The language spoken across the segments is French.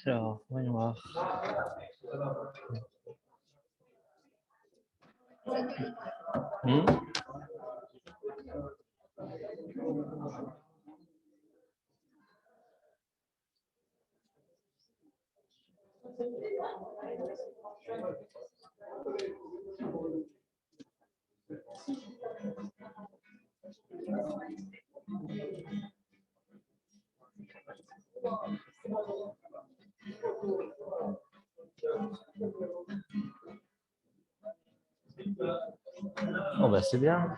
Alors, voyons voir. Oh bah c'est bien.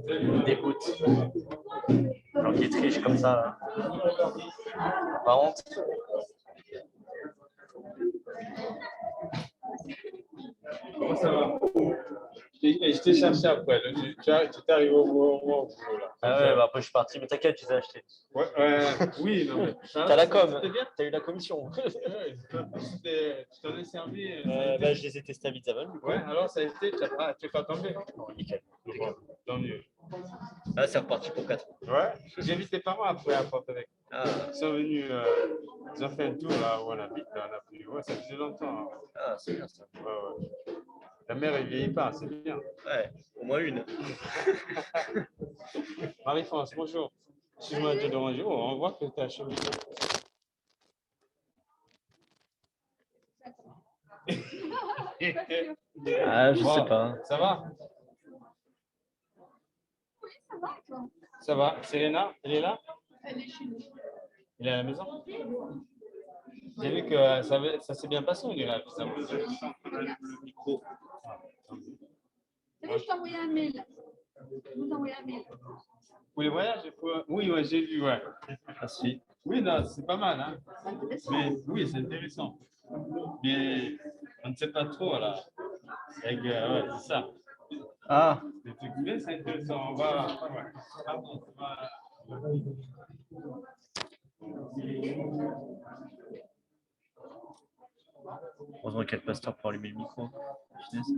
Il me dégoûte. Alors qu'il triche comme ça. Par honte. Comment ça va? Je t'ai cherché après. Tu t'es arrivé au moment où là. Ah ouais, bah après je suis parti, mais t'inquiète, tu les as achetés. Ouais, oui, non mais. T'as la com, t'as eu la commission. Tu t'en es servi. Bah, je les ai testés à Bitsavan. Ouais, alors ça a été, tu n'es pas tombé. Oh, nickel. Bon, tant mieux. Là, c'est reparti pour 4. Ouais, j'ai invité tes parents après à Porto-Vecchio. Ah. Ils sont venus, ils ont fait un tour là où on habite. Là, on a pris, ouais, ça faisait longtemps. Hein. Ah, c'est bien ça. Ouais, ouais. Ta mère, elle vieillit pas, c'est bien. Ouais, au moins une. Marie-France, bonjour. Excuse-moi de te déranger. Oh, on voit que tu as changé. Ah, je sais pas. Ça va? Oui, ça va, toi? Ça va. Serena, elle est là? Elle est chez nous. Elle est à la maison? J'ai vu que ça s'est bien passé, on dirait. Le micro. T'as vu, je t'ai envoyé un mail. Je vous ai envoyé un mail. Pour les voyages? Oui, ouais, j'ai vu, ouais. Merci. Oui, non, c'est pas mal, hein. C'est intéressant. Mais oui, c'est intéressant. Mais on ne sait pas trop, là. Ouais, c'est ça. Ah, Les trucs, mais c'est intéressant. On va. Pardon, on va. heureusement qu'il y a le pasteur pour allumer le micro. Finesse.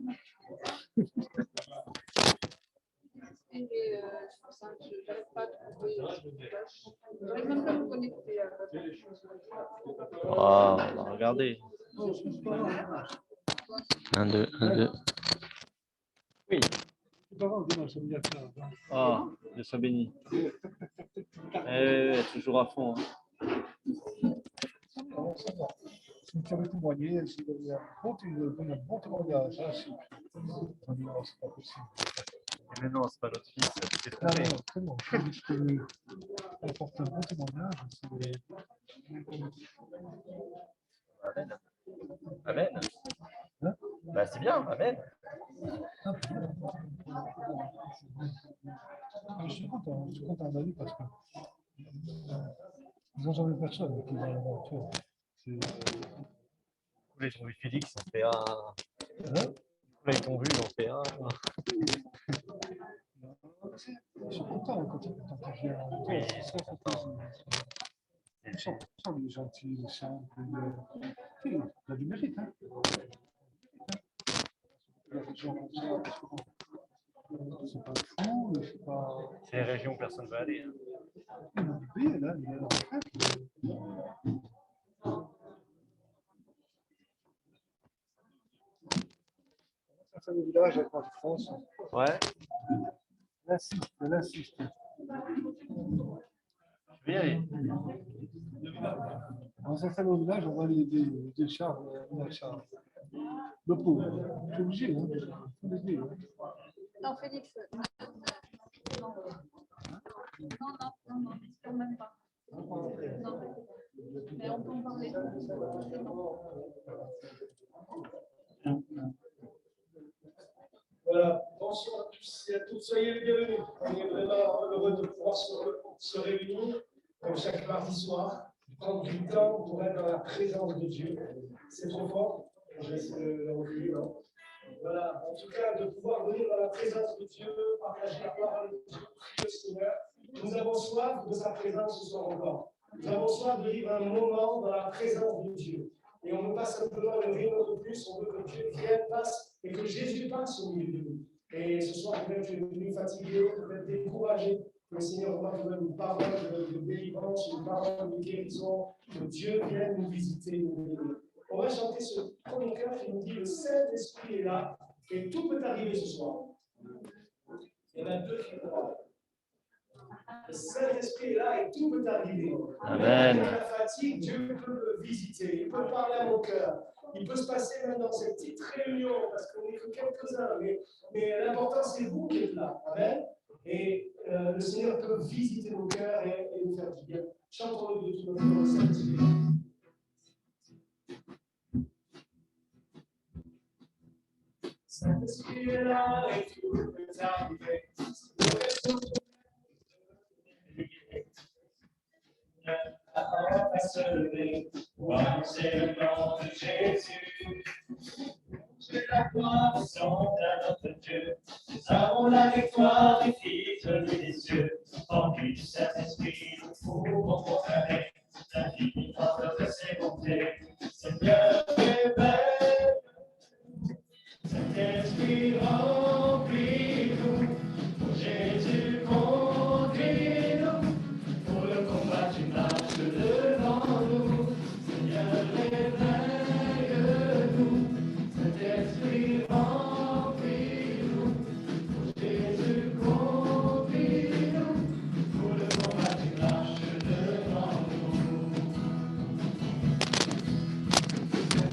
Et c'est pour ça que je n'arrive pas à trouver. Je n'arrive même pas à me connecter à Oh, on va regarder. 1, 2, 1, 2. Oui. Oh, Dieu soit béni. Toujours à fond. Hein. Si tu avais témoigné, s'il y avait un bon témoignage, hein, si. Non, c'est pas possible. Mais non, c'est pas notre fils, c'est Ah trompé. non, comment je peux apporter un bon témoignage, c'est. Amen. Amen. Hein? Bah, c'est bien, Amen. Je suis content d'aller parce que ils n'ont jamais personne qui va là-bas, tu vois. Là, ils ont vu Félix, ils ont fait un. Hein? Là, ils t'ont vu, ils ont fait un. Ils sont contents quand ils viennent. Oui, ils sont contents. Ils sont les gentils, les simples. Il a du mérite, hein. Il y a des gens comme ça, parce que c'est pas fou, c'est pas. C'est les régions où personne ne va aller. Hein. Il a du billet, là, il a la retraite. Ça fait le village avec moi de France. Ouais, Elle insiste. je vais y aller. On s'installe au village, on va des chars, la charge. Le pauvre, c'est obligé, hein. Faut l'aider, hein. Non, Félix. Non, quand même pas. Non. Mais on peut en parler. Voilà, bonsoir à tous et à toutes, soyez les bienvenus. On est vraiment heureux de pouvoir se réunir, comme chaque mardi soir, prendre du temps pour être dans la présence de Dieu. C'est trop fort, je vais essayer de le reculer, non? Voilà, en tout cas, de pouvoir venir dans la présence de Dieu, partager la parole de Dieu, prier le Seigneur. Nous avons soif de sa présence ce soir encore. Nous avons soif de vivre un moment dans la présence de Dieu. Et on ne veut pas simplement le rire de plus, on veut que Dieu vienne, passe, et que Jésus passe au milieu de nous. Et ce soir, peut-être tu es venu fatigué, peut-être découragé. Le Seigneur va te donner une parole de délivrance, une parole de guérison, que Dieu vienne nous visiter, nous bénir. On va chanter ce premier chœur qui nous dit le Saint-Esprit est là, et tout peut arriver ce soir. Il y en a deux qui croient. Le Saint-Esprit est là et tout peut arriver. Amen. Même avec la fatigue, Dieu peut le visiter. Il peut parler à mon cœur. Il peut se passer même dans cette petite réunion, parce qu'on n'est que quelques-uns, mais l'important c'est vous qui êtes là. Amen. Et le Seigneur peut visiter nos cœurs et nous faire du bien. Chantons-le de tout notre cœur, le Saint-Esprit. Saint-Esprit est là et tout peut arriver. La parole va se lever pour annoncer le nom de Jésus. Que la gloire descende à notre Dieu. Nous avons la victoire des fils des cieux. Remplis du Saint-Esprit, nous pouvons proclamer l'infini force de ses bontés. Seigneur, révèle. Saint-Esprit, remplis-nous. Pour Jésus, conduis-nous. Pour le combat, tu marches devant nous. Seigneur, réveille-nous. Saint-Esprit, remplis-nous. Pour Jésus, conduis-nous. Pour le combat, tu marches devant nous.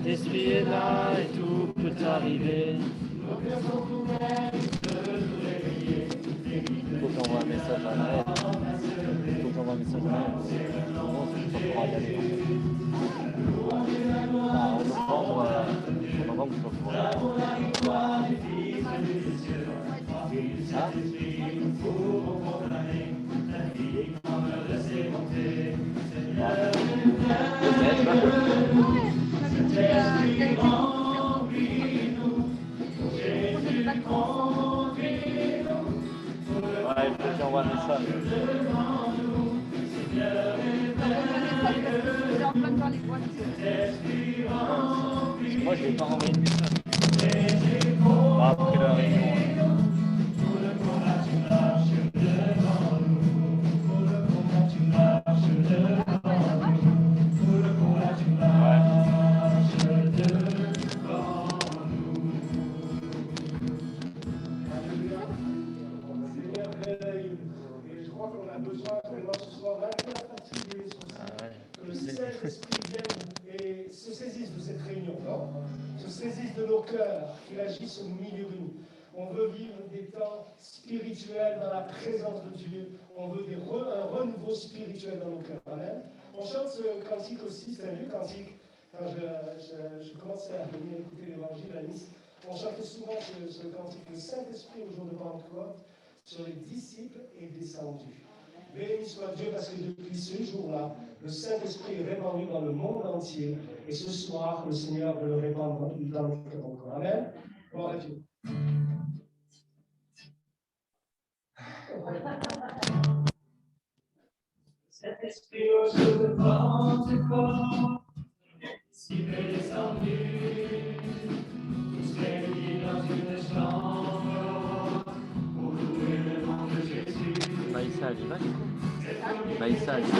L'esprit est là et tout peut arriver. Nos cœurs sont ouverts, il peut nous réveiller. Il faut t'envoyer un message à Noël. Il faut t'envoyer un message à Noël. Non, je ne peux pas y aller. En novembre, je peux pouvoir y aller. Ah, ça. J'étais en train de voir les voitures. Parce que moi, je ne vais pas renvoyer de message. Bon, après la réunion. Et je crois qu'on a besoin vraiment ce soir malgré la fatigue et les soucis, que le Saint-Esprit vienne et se saisisse de cette réunion, non? Se saisisse de nos cœurs, qu'il agisse au milieu de nous. On veut vivre des temps spirituels dans la présence de Dieu. On veut un renouveau spirituel dans nos cœurs. Amen. On chante ce cantique aussi, c'est un vieux cantique. Quand je commençais à venir écouter l'évangile à Nice, on chantait souvent ce cantique, le Saint-Esprit au jour de Pentecôte, sur les disciples est descendu. Béni soit Dieu parce que depuis ce jour-là, le Saint-Esprit est répandu dans le monde entier. Et ce soir, le Seigneur veut le répandre dans notre cœur encore. Amen. Gloire à Dieu. Saint-Esprit au jour de Pentecôte, si peu descendu, tous réunis dans une chambre pour louer le nom de Jésus. Maïssa à l'image. Maïssa à l'image.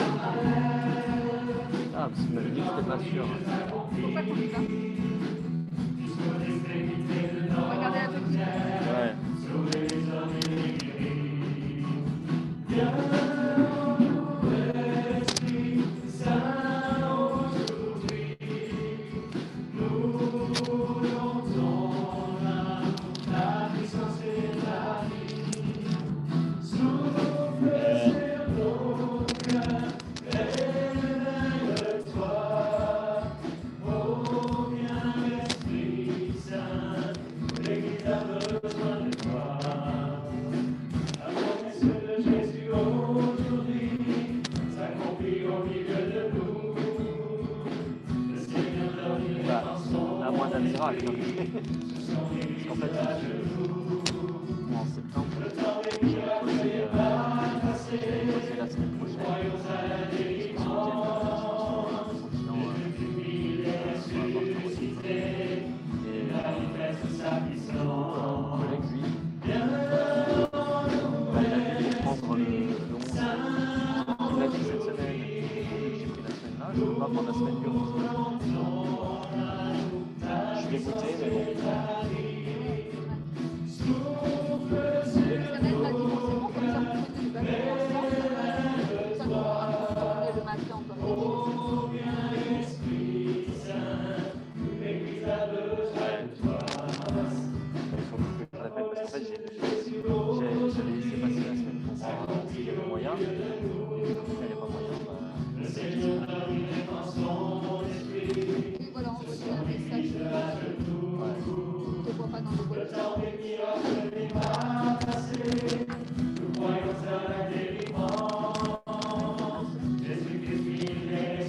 Ah, parce que tu m'avais dit que c'était pas sûr. Pourquoi tu dis ça? Regardez la petite. Ouais. À moins d'un miracle. Parce qu'en fait, moi, en septembre, j'ai posé la semaine prochaine. Parce que ce week-end, je pense que sur un continent et mon collègue, lui, il a dû prendre le 11. Il m'a dit cette semaine, j'ai pris la semaine là, je ne peux pas prendre la semaine du 11. Je vais goûter, mais bon. Lionel m'a dit bon, c'est bon, comme ça, vous prenez le bateau ensemble. Ça nous fera retourner le matin encore. Il faut que je l'appelle parce qu'en fait, j'avais laissé passer la semaine pour voir s'il y avait moyen. Et comme il n'y avait pas moyen, Et voilà, on reçoit un message. On ne te voit pas dans le voiture.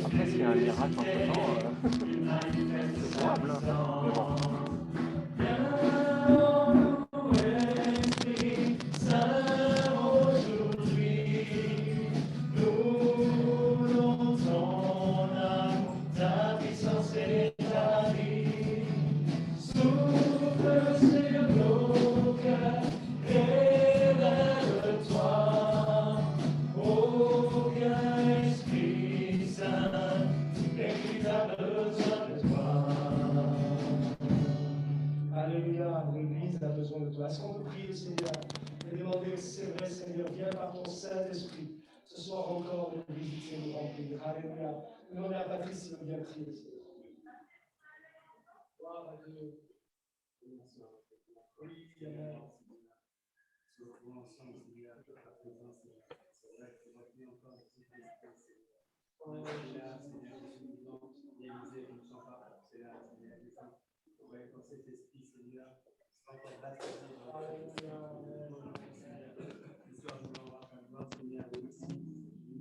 après, s'il y a un miracle entre-temps, c'est probable. Mais bon. Alléluia, l'Église a besoin de toi. Est-ce qu'on peut prier le Seigneur et demander, c'est vrai Seigneur, viens par ton Saint-Esprit. Ce soir encore, nous visiter, nous remplir. Alléluia. Demandez à Patrice s'il veut bien prier. Gloire à Dieu. Oui, Seigneur.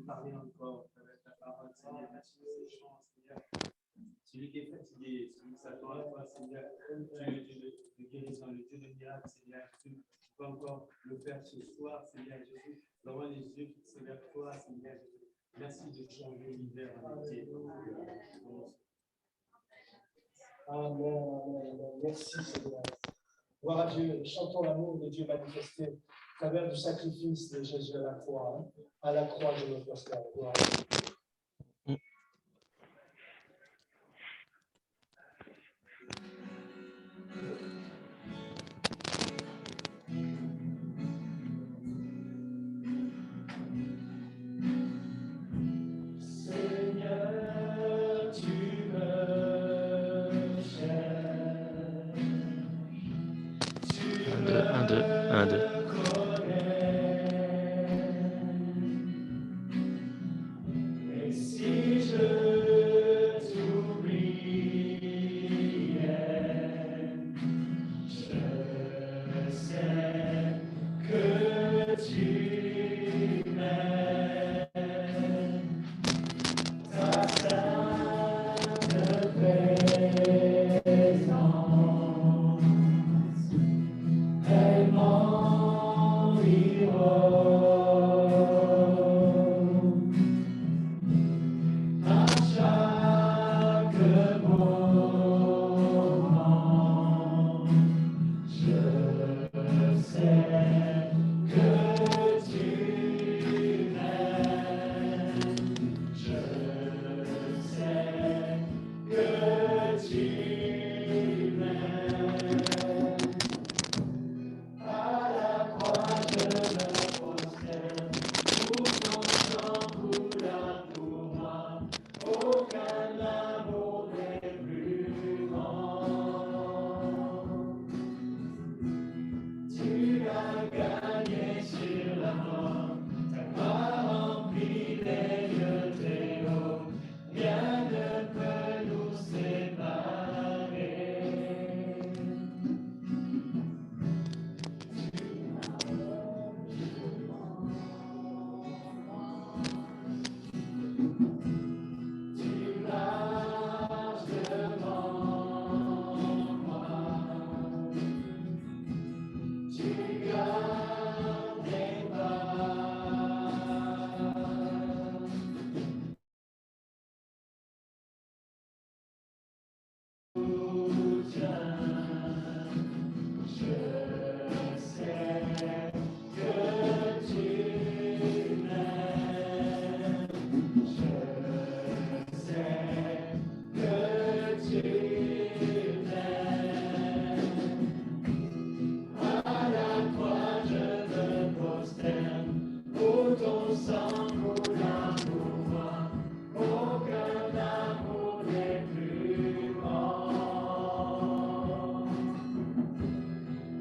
Parler encore avec ta parole, Seigneur, sur ces chants, Seigneur. Tu Celui qui est fatigué, celui qui s'attend à toi, Seigneur, tu es le Dieu de guérison, le Dieu de miracle, Seigneur Jésus. Tu peux encore le faire ce soir, Seigneur Jésus. Vraiment les yeux fixés vers toi, Seigneur Jésus. Merci de changer l'univers en été. Amen, amen, amen. Merci Seigneur. Gloire à Dieu. Chantons l'amour de Dieu manifesté à travers du sacrifice de Jésus à la croix. Hein. À la croix, je me prosterne. Gloire à Dieu. Un, deux, un, deux. Si je t'oubliais, je sais que tu m'aimes. Ta sainte présence, elle m'environne. À chaque moment, je sais que tu m'aimes. Je sais que tu m'aimes. À la croix, je me prosterne, où ton sang coula pour moi. Aucun amour n'est plus grand. Tu as gagné sur la mort, ta croix remplit les lieux très hauts. Rien ne peut nous séparer. Tu marches devant moi. Tu gardes tes pas. Je sais que tu m'aimes. Je sais que tu m'aimes. À la croix, je me prosterne, où ton sang coula pour moi. Aucun amour n'est plus grand.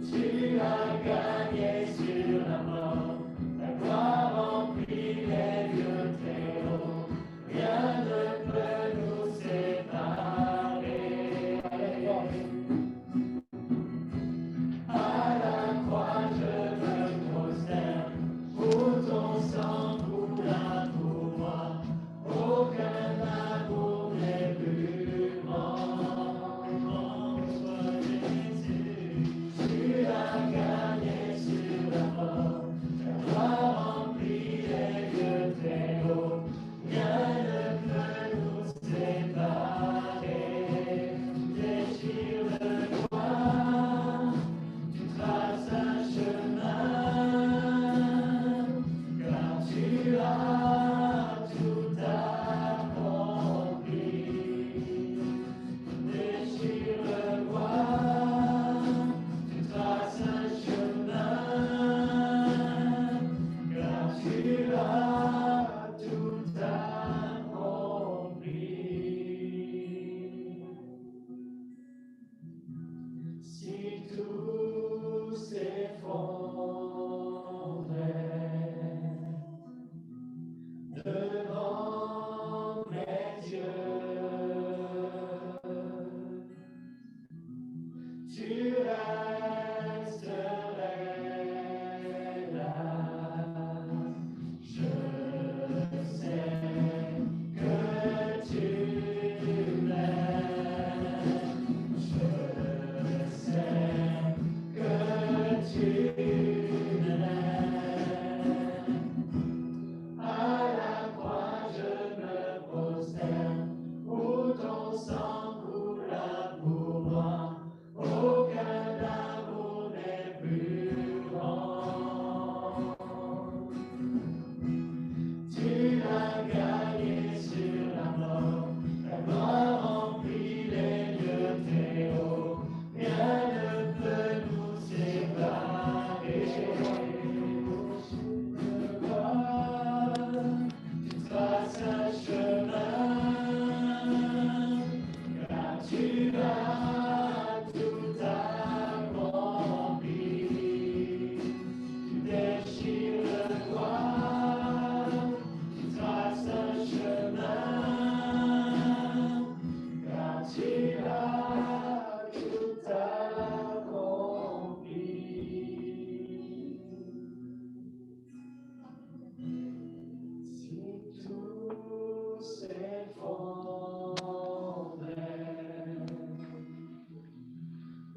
Tu as gagné sur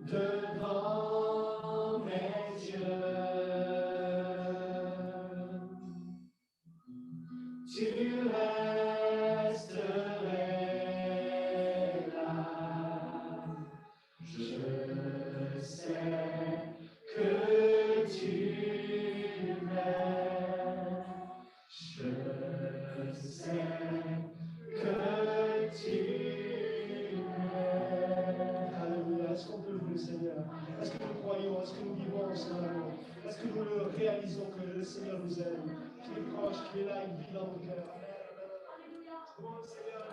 Devant mes yeux, tu resterais là. Je sais que tu m'aimes. Je sais que tu m'aimes. Alléluia. Est-ce qu'on peut louer le Seigneur? Est-ce que nous croyons? Est-ce que nous vivons en son amour? Est-ce que nous le réalisons que le Seigneur nous aime, qu'il est proche, qu'il est là, il vit dans nos cœurs? Oh Seigneur,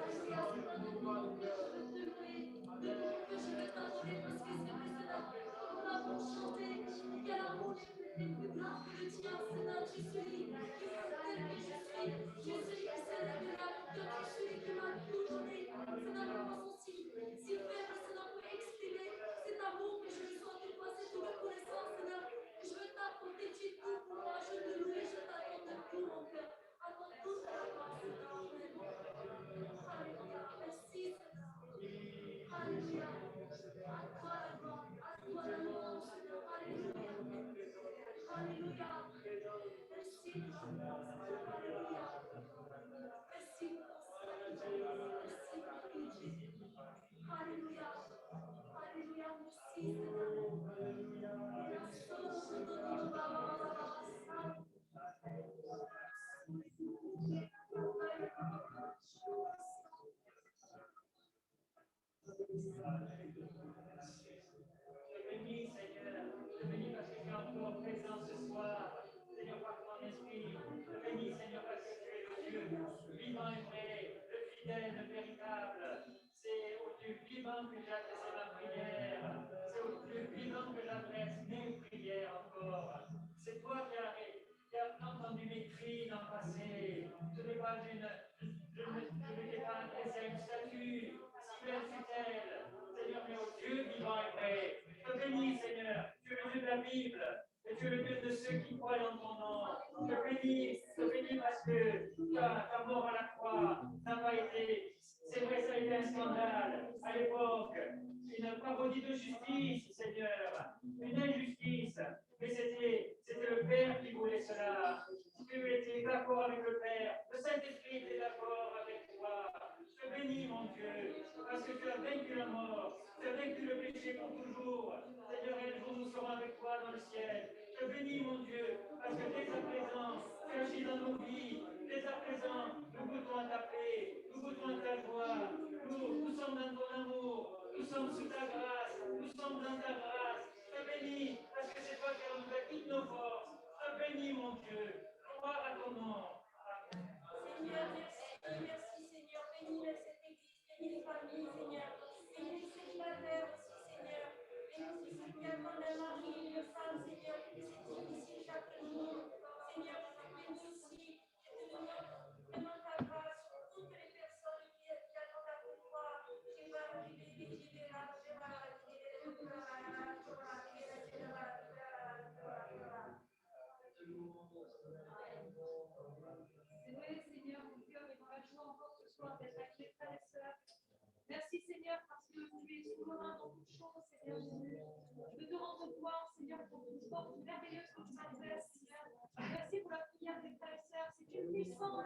Merci Seigneur parce que tu es souverain dans toutes choses, Seigneur Jésus. Je veux te rendre gloire, Seigneur, pour toute porte merveilleuse que tu m'as ouverte, Seigneur. Merci pour la prière des frères et sœurs. C'est une puissance.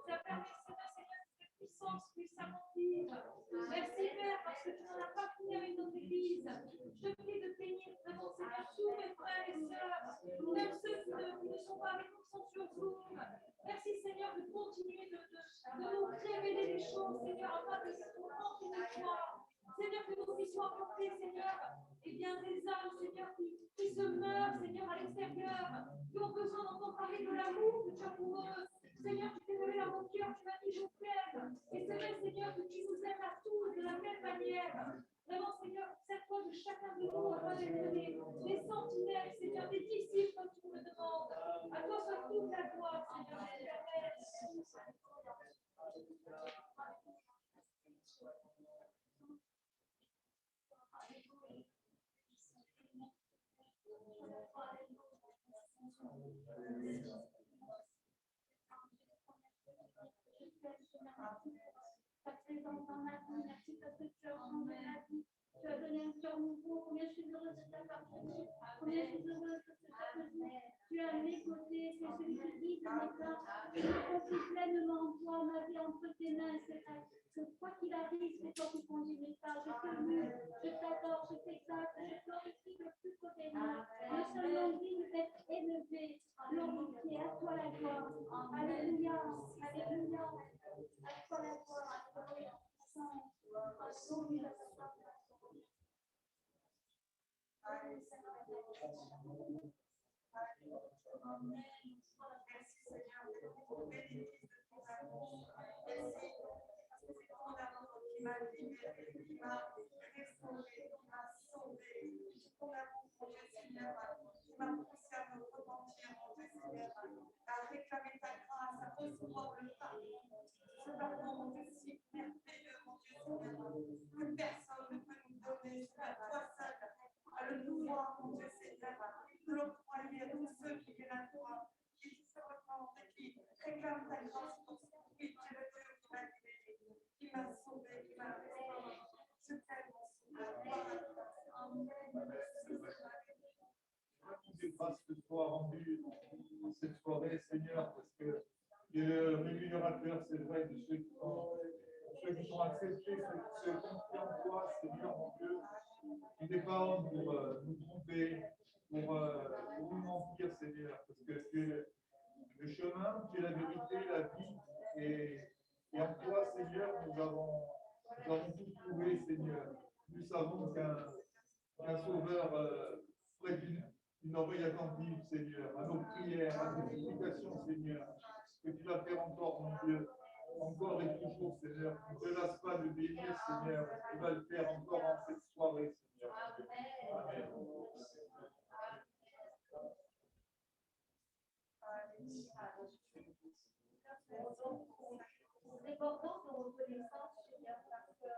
Ça permet, Seigneur, que cette puissance puisse s'accomplir. Merci Père parce que tu n'en as pas fini avec notre Église. Je te prie de bénir vraiment, Seigneur, tous mes frères et sœurs, même ceux qui ne sont pas avec nous, sont sur Zoom. Merci Seigneur de continuer de nous révéler les choses, Seigneur, afin que nous rentrions en toi. Seigneur, que nous puissions apporter, Seigneur, et bien des âmes, Seigneur, qui se meurent, Seigneur, à l'extérieur, qui ont besoin d'entendre parler de l'amour que tu as pour eux. Seigneur, tu t'es donné dans mon cœur, tu m'as dit je t'aime. Et c'est vrai, Seigneur, que tu nous aimes à tous de la même manière. Vraiment, Seigneur, serre-toi de chacun de nous afin d'être des sentinelles, Seigneur, des disciples comme tu me demandes. À toi soit toute la gloire, Seigneur éternel. Ta présence dans ma vie, merci parce que tu as changé ma vie. Tu as donné un cœur nouveau. Combien je suis heureuse de t'appartenir. Combien je suis heureuse de t'appartenir. Tu es à mes côtés, c'est celui qui guide mes pas. Je confie pleinement en toi, ma vie entre tes mains, Seigneur. Que quoi qu'il arrive, c'est toi qui conduis mes pas. Je te loue, je t'adore, je t'exalte, je glorifie le plus haut des mains. Le seul nom digne d'être élevé, glorifié, à toi la gloire. Alléluia, alléluia. À toi la gloire, alléluia. Alléluia. À réclamer ta grâce, à recevoir le pardon. Ce pardon, mon Dieu, si merveilleux, mon Dieu, Seigneur, que personne ne peut nous donner. C'est à toi seul, à le pouvoir, mon Dieu, Seigneur, de l'octroyer à tous ceux qui viennent à toi, qui se repentent et qui réclament ta grâce pour ce oui, tu es le Dieu qui m'a libéré, qui m'a sauvé, qui m'a restauré. Je t'aime, mon Seigneur. Gloire à toi. Des grâces que tu as rendues dans cette soirée, Seigneur, parce que tu es le rémunérateur, c'est vrai, de ceux qui sont acceptés, ceux qui confient en toi, Seigneur, mon Dieu, qui dépendent pour nous tromper, pour nous mentir, Seigneur, parce que tu es le chemin, tu es la vérité, la vie, et en toi, Seigneur, nous avons tout trouvé, Seigneur. Nous savons qu'un sauveur près d'une oreille attentive, Seigneur, à nos prières, à nos supplications, Seigneur, que tu vas faire encore, mon Dieu, encore et toujours, Seigneur. Ne te lasse pas de bénir, Seigneur. Tu vas le faire encore en cette soirée, Seigneur. Amen. Débordant de reconnaissance, Seigneur, parce que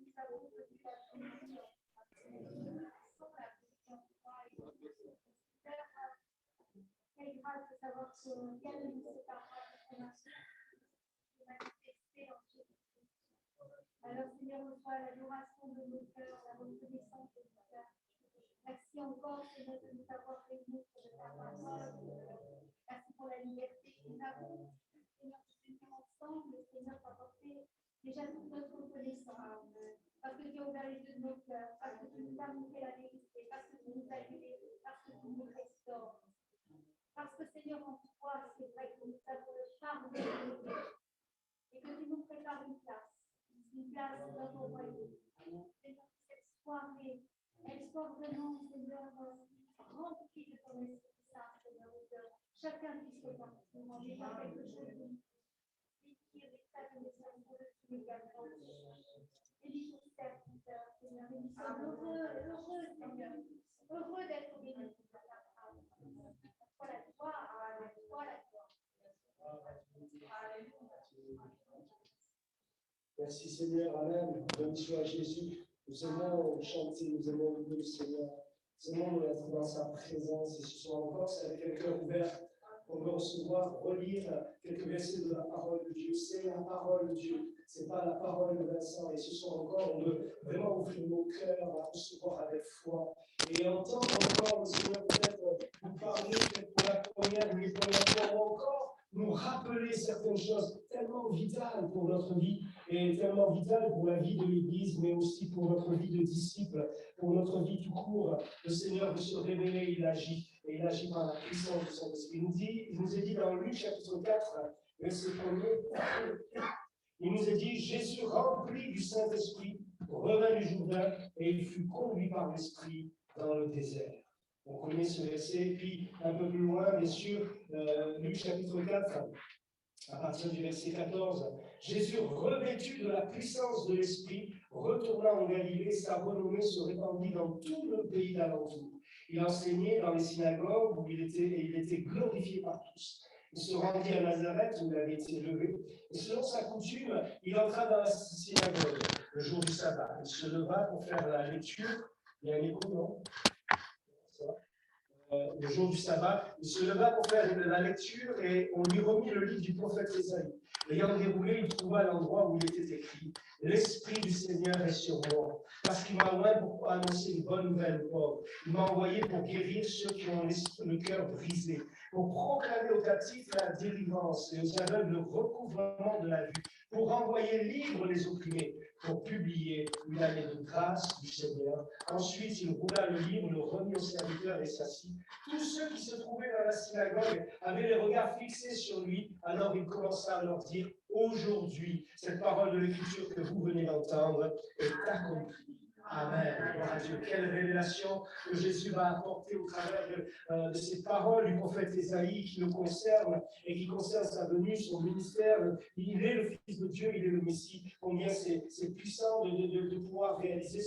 nous avons connu la communion sans la position de toi. Quelle grâce de savoir que rien ne nous séparera de ton amour manifesté en Jésus-Christ. Alors, Seigneur, reçois l'adoration de nos cœurs, la reconnaissance de nos cœurs. Merci encore, Seigneur, de nous avoir réunis pour ta parole. Merci pour la liberté que nous avons. Seigneur, de venir ensemble, Seigneur, pour apporter déjà toute notre reconnaissance. Parce que tu as ouvert les yeux de nos cœurs, parce que tu nous as montré la vérité, parce que tu nous as libérés, parce que tu nous restaures. Parce que, Seigneur, en toi, c'est vrai que nous avons le pardon et que tu nous prépares une place dans ton royaume. Seigneur, cette soirée, elle soit vraiment, Seigneur, remplie de ton Esprit Saint, Seigneur, que chacun puisse se partir en ayant quelque chose de dire des tas de messages pour le Seigneur également. Bénis ton serviteur, Seigneur, et nous sommes heureux, Seigneur, heureux d'être bénis par ta parole. Pour la gloire, pour la gloire. Merci Seigneur, Amen. Béni soit Jésus. Nous aimons chanter, nous aimons louer le Seigneur. Nous aimons être dans sa présence. Et ce soir encore, c'est avec un cœur ouvert qu'on veut recevoir, relire quelques versets de la parole de Dieu. C'est la parole de Dieu. Ce n'est pas la parole de Vincent. Et ce soir encore, on veut vraiment ouvrir nos cœurs à recevoir avec foi. Et entendre encore le Seigneur peut-être nous parler, peut-être pour la première ou les premières fois, ou encore nous rappeler certaines choses tellement vitales pour notre vie et tellement vitales pour la vie de l'Église, mais aussi pour notre vie de disciple, pour notre vie tout court. Le Seigneur veut se révéler, il agit, et il agit par la puissance de son esprit. Il nous est dit dans Luc chapitre 4, verset 1er, il nous est dit, Jésus rempli du Saint-Esprit revint du Jourdain et il fut conduit par l'Esprit dans le désert. On connaît ce verset, puis un peu plus loin, bien sûr, Luc chapitre 4, à partir du verset 14, Jésus, revêtu de la puissance de l'Esprit, Retournant en Galilée, sa renommée se répandit dans tout le pays d'alentour. Il enseignait dans les synagogues où il était glorifié par tous. Il se rendit à Nazareth où il avait été élevé. Et selon sa coutume, il entra dans la synagogue le jour du sabbat. Il se leva pour faire la lecture. Il y a un écho, non? Ça va? Le jour du sabbat, il se leva pour faire la lecture et on lui remit le livre du prophète Ésaïe. L'ayant déroulé, il trouva l'endroit où il était écrit « L'Esprit du Seigneur est sur moi, parce qu'il m'a oint pour annoncer une bonne nouvelle aux pauvres. Il m'a envoyé pour guérir ceux qui ont le cœur brisé, pour proclamer aux captifs la délivrance et aux aveugles le recouvrement de la vue, pour envoyer libres les opprimés, pour publier une année de grâce du Seigneur. » Ensuite, il roula le livre, le remit au serviteur et s'assit. Tous ceux qui se trouvaient dans la synagogue avaient les regards fixés sur lui. Alors il commença à leur dire, aujourd'hui, cette parole de l'Écriture que vous venez d'entendre est accomplie. Amen. Gloire à Dieu. Quelle révélation que Jésus va apporter au travers de ces paroles du prophète Ésaïe qui le concernent et qui concernent sa venue, son ministère. Il est le Fils de Dieu, il est le Messie. Combien c'est puissant de pouvoir réaliser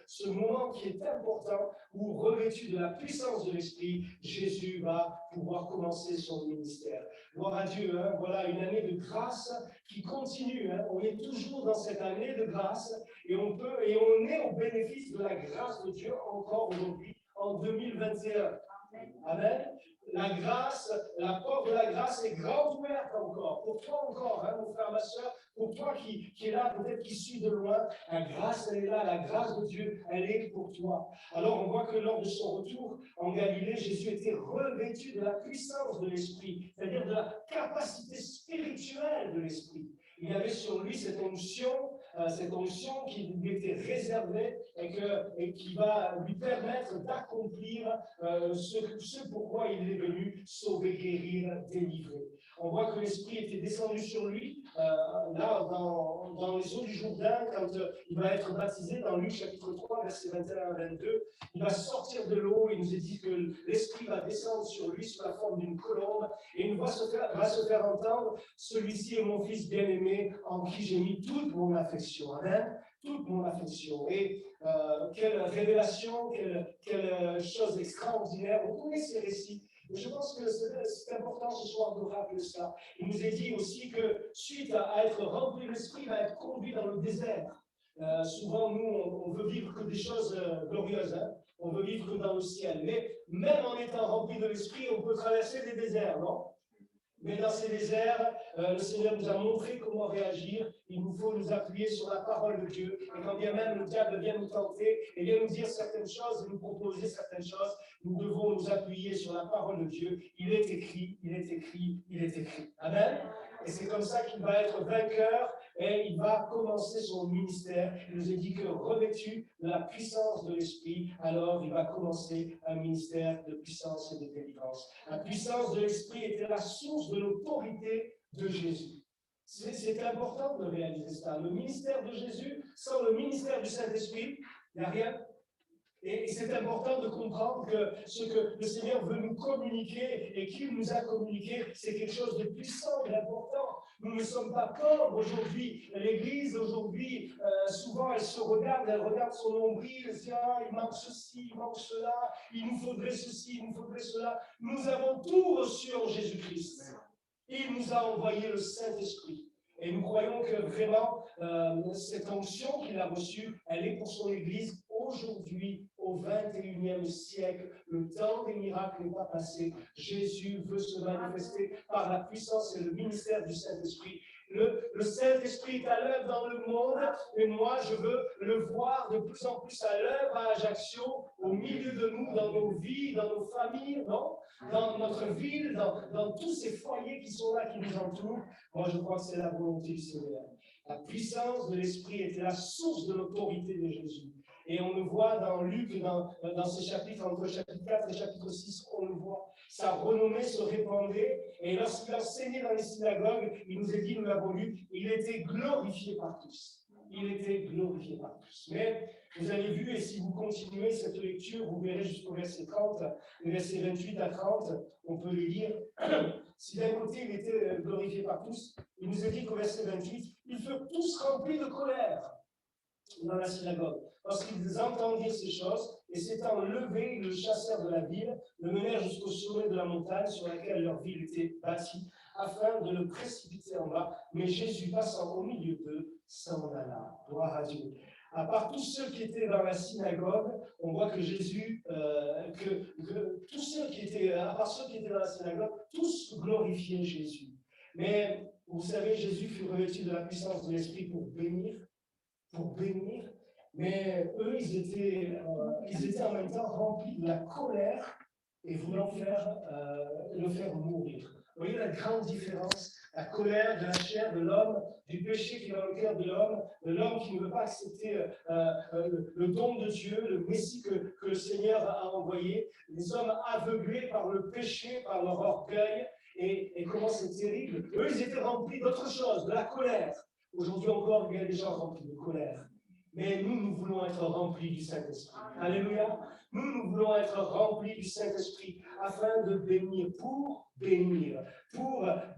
ce moment qui est important où, revêtu de la puissance de l'Esprit, Jésus va pouvoir commencer son ministère. Gloire à Dieu. Hein. Voilà une année de grâce qui continue. Hein. On est toujours dans cette année de grâce et on est au bénéfice de la grâce de Dieu encore aujourd'hui, en 2021. Amen. La grâce, la porte de la grâce est grande ouverte encore. Pour toi encore, hein, mon frère, ma soeur, pour toi qui est là, peut-être qui suit de loin, la grâce, elle est là, la grâce de Dieu, elle est pour toi. Alors, on voit que lors de son retour en Galilée, Jésus était revêtu de la puissance de l'Esprit, c'est-à-dire de la capacité spirituelle de l'Esprit. Il y avait sur lui cette onction qui lui était réservée et qui va lui permettre d'accomplir ce pourquoi il est venu, sauver, guérir, délivrer. On voit que l'Esprit était descendu sur lui, là, dans les eaux du Jourdain, quand il va être baptisé, dans Luc chapitre 3, versets 21 à 22, il va sortir de l'eau, il nous est dit que l'Esprit va descendre sur lui sous la forme d'une colombe, et il va se faire entendre, celui-ci est mon Fils bien-aimé, en qui j'ai mis toute mon affection. Amen. Toute mon affection. Et quelle révélation, quelle chose extraordinaire. On connaît ces récits. Et je pense que c'est important ce soir de rappeler ça. Il nous est dit aussi que suite à être rempli de l'Esprit, il va être conduit dans le désert. Souvent, nous, on veut vivre que des choses glorieuses. Hein? On veut vivre que dans le ciel. Mais même en étant rempli de l'Esprit, on peut traverser des déserts, non? Mais dans ces déserts, le Seigneur nous a montré comment réagir. Il nous faut nous appuyer sur la parole de Dieu. Et quand bien même le diable vient nous tenter et vient nous dire certaines choses, nous proposer certaines choses, nous devons nous appuyer sur la parole de Dieu. Il est écrit, il est écrit, il est écrit. Amen. Et c'est comme ça qu'il va être vainqueur et il va commencer son ministère. Il nous est dit que revêtu de la puissance de l'Esprit, alors il va commencer un ministère de puissance et de délivrance. La puissance de l'Esprit était la source de l'autorité de Jésus. C'est important de réaliser ça. Le ministère de Jésus, sans le ministère du Saint-Esprit, il n'y a rien. Et c'est important de comprendre que ce que le Seigneur veut nous communiquer et qu'il nous a communiqué, c'est quelque chose de puissant, d'important. Nous ne sommes pas pauvres aujourd'hui. L'Église, aujourd'hui, souvent, elle regarde son nombril, elle se dit, ah, il manque ceci, il manque cela, il nous faudrait ceci, il nous faudrait cela. Nous avons tout reçu en Jésus-Christ. Il nous a envoyé le Saint-Esprit. Et nous croyons que vraiment, cette onction qu'il a reçue, elle est pour son Église aujourd'hui, au 21e siècle. Le temps des miracles n'est pas passé. Jésus veut se manifester par la puissance et le ministère du Saint-Esprit. Le Saint-Esprit est à l'œuvre dans le monde et moi, je veux le voir de plus en plus à l'œuvre à Ajaccio, au milieu de nous, dans nos vies, dans nos familles, non? Dans notre ville, dans tous ces foyers qui sont là, qui nous entourent. Moi, je crois que c'est la volonté du Seigneur. La puissance de l'Esprit était la source de l'autorité de Jésus. Et on le voit dans Luc, dans ces chapitres, entre chapitre 4 et chapitre 6, on le voit. Sa renommée se répandait, et lorsqu'il enseignait dans les synagogues, il nous est dit, nous l'avons lu, il était glorifié par tous. Il était glorifié par tous. Mais vous avez vu, et si vous continuez cette lecture, vous verrez jusqu'au verset 30, les versets 28 à 30, on peut les lire. Si d'un côté il était glorifié par tous, il nous est dit qu'au verset 28, ils furent tous remplis de colère. dans la synagogue. Lorsqu'ils entendirent ces choses, et s'étant levés, ils le chassèrent de la ville, le menèrent jusqu'au sommet de la montagne sur laquelle leur ville était bâtie, afin de le précipiter en bas. Mais Jésus, passant au milieu d'eux, s'en alla. Gloire à Dieu. À part tous ceux qui étaient dans la synagogue, on voit que Jésus, tous ceux qui étaient, à part ceux qui étaient dans la synagogue, tous glorifiaient Jésus. Mais vous savez, Jésus fut revêtu de la puissance de l'Esprit pour bénir, mais eux, ils étaient en même temps remplis de la colère et voulant le faire mourir. Vous voyez la grande différence, la colère de la chair de l'homme, du péché qui est dans le cœur de l'homme qui ne veut pas accepter le don de Dieu, le Messie que le Seigneur a envoyé, les hommes aveuglés par le péché, par leur orgueil, et comment c'est terrible. Eux, ils étaient remplis d'autre chose, de la colère. Aujourd'hui encore, il y a des gens remplis de colère. Mais nous voulons être remplis du Saint-Esprit. Alléluia. Nous voulons être remplis du Saint-Esprit afin de bénir, pour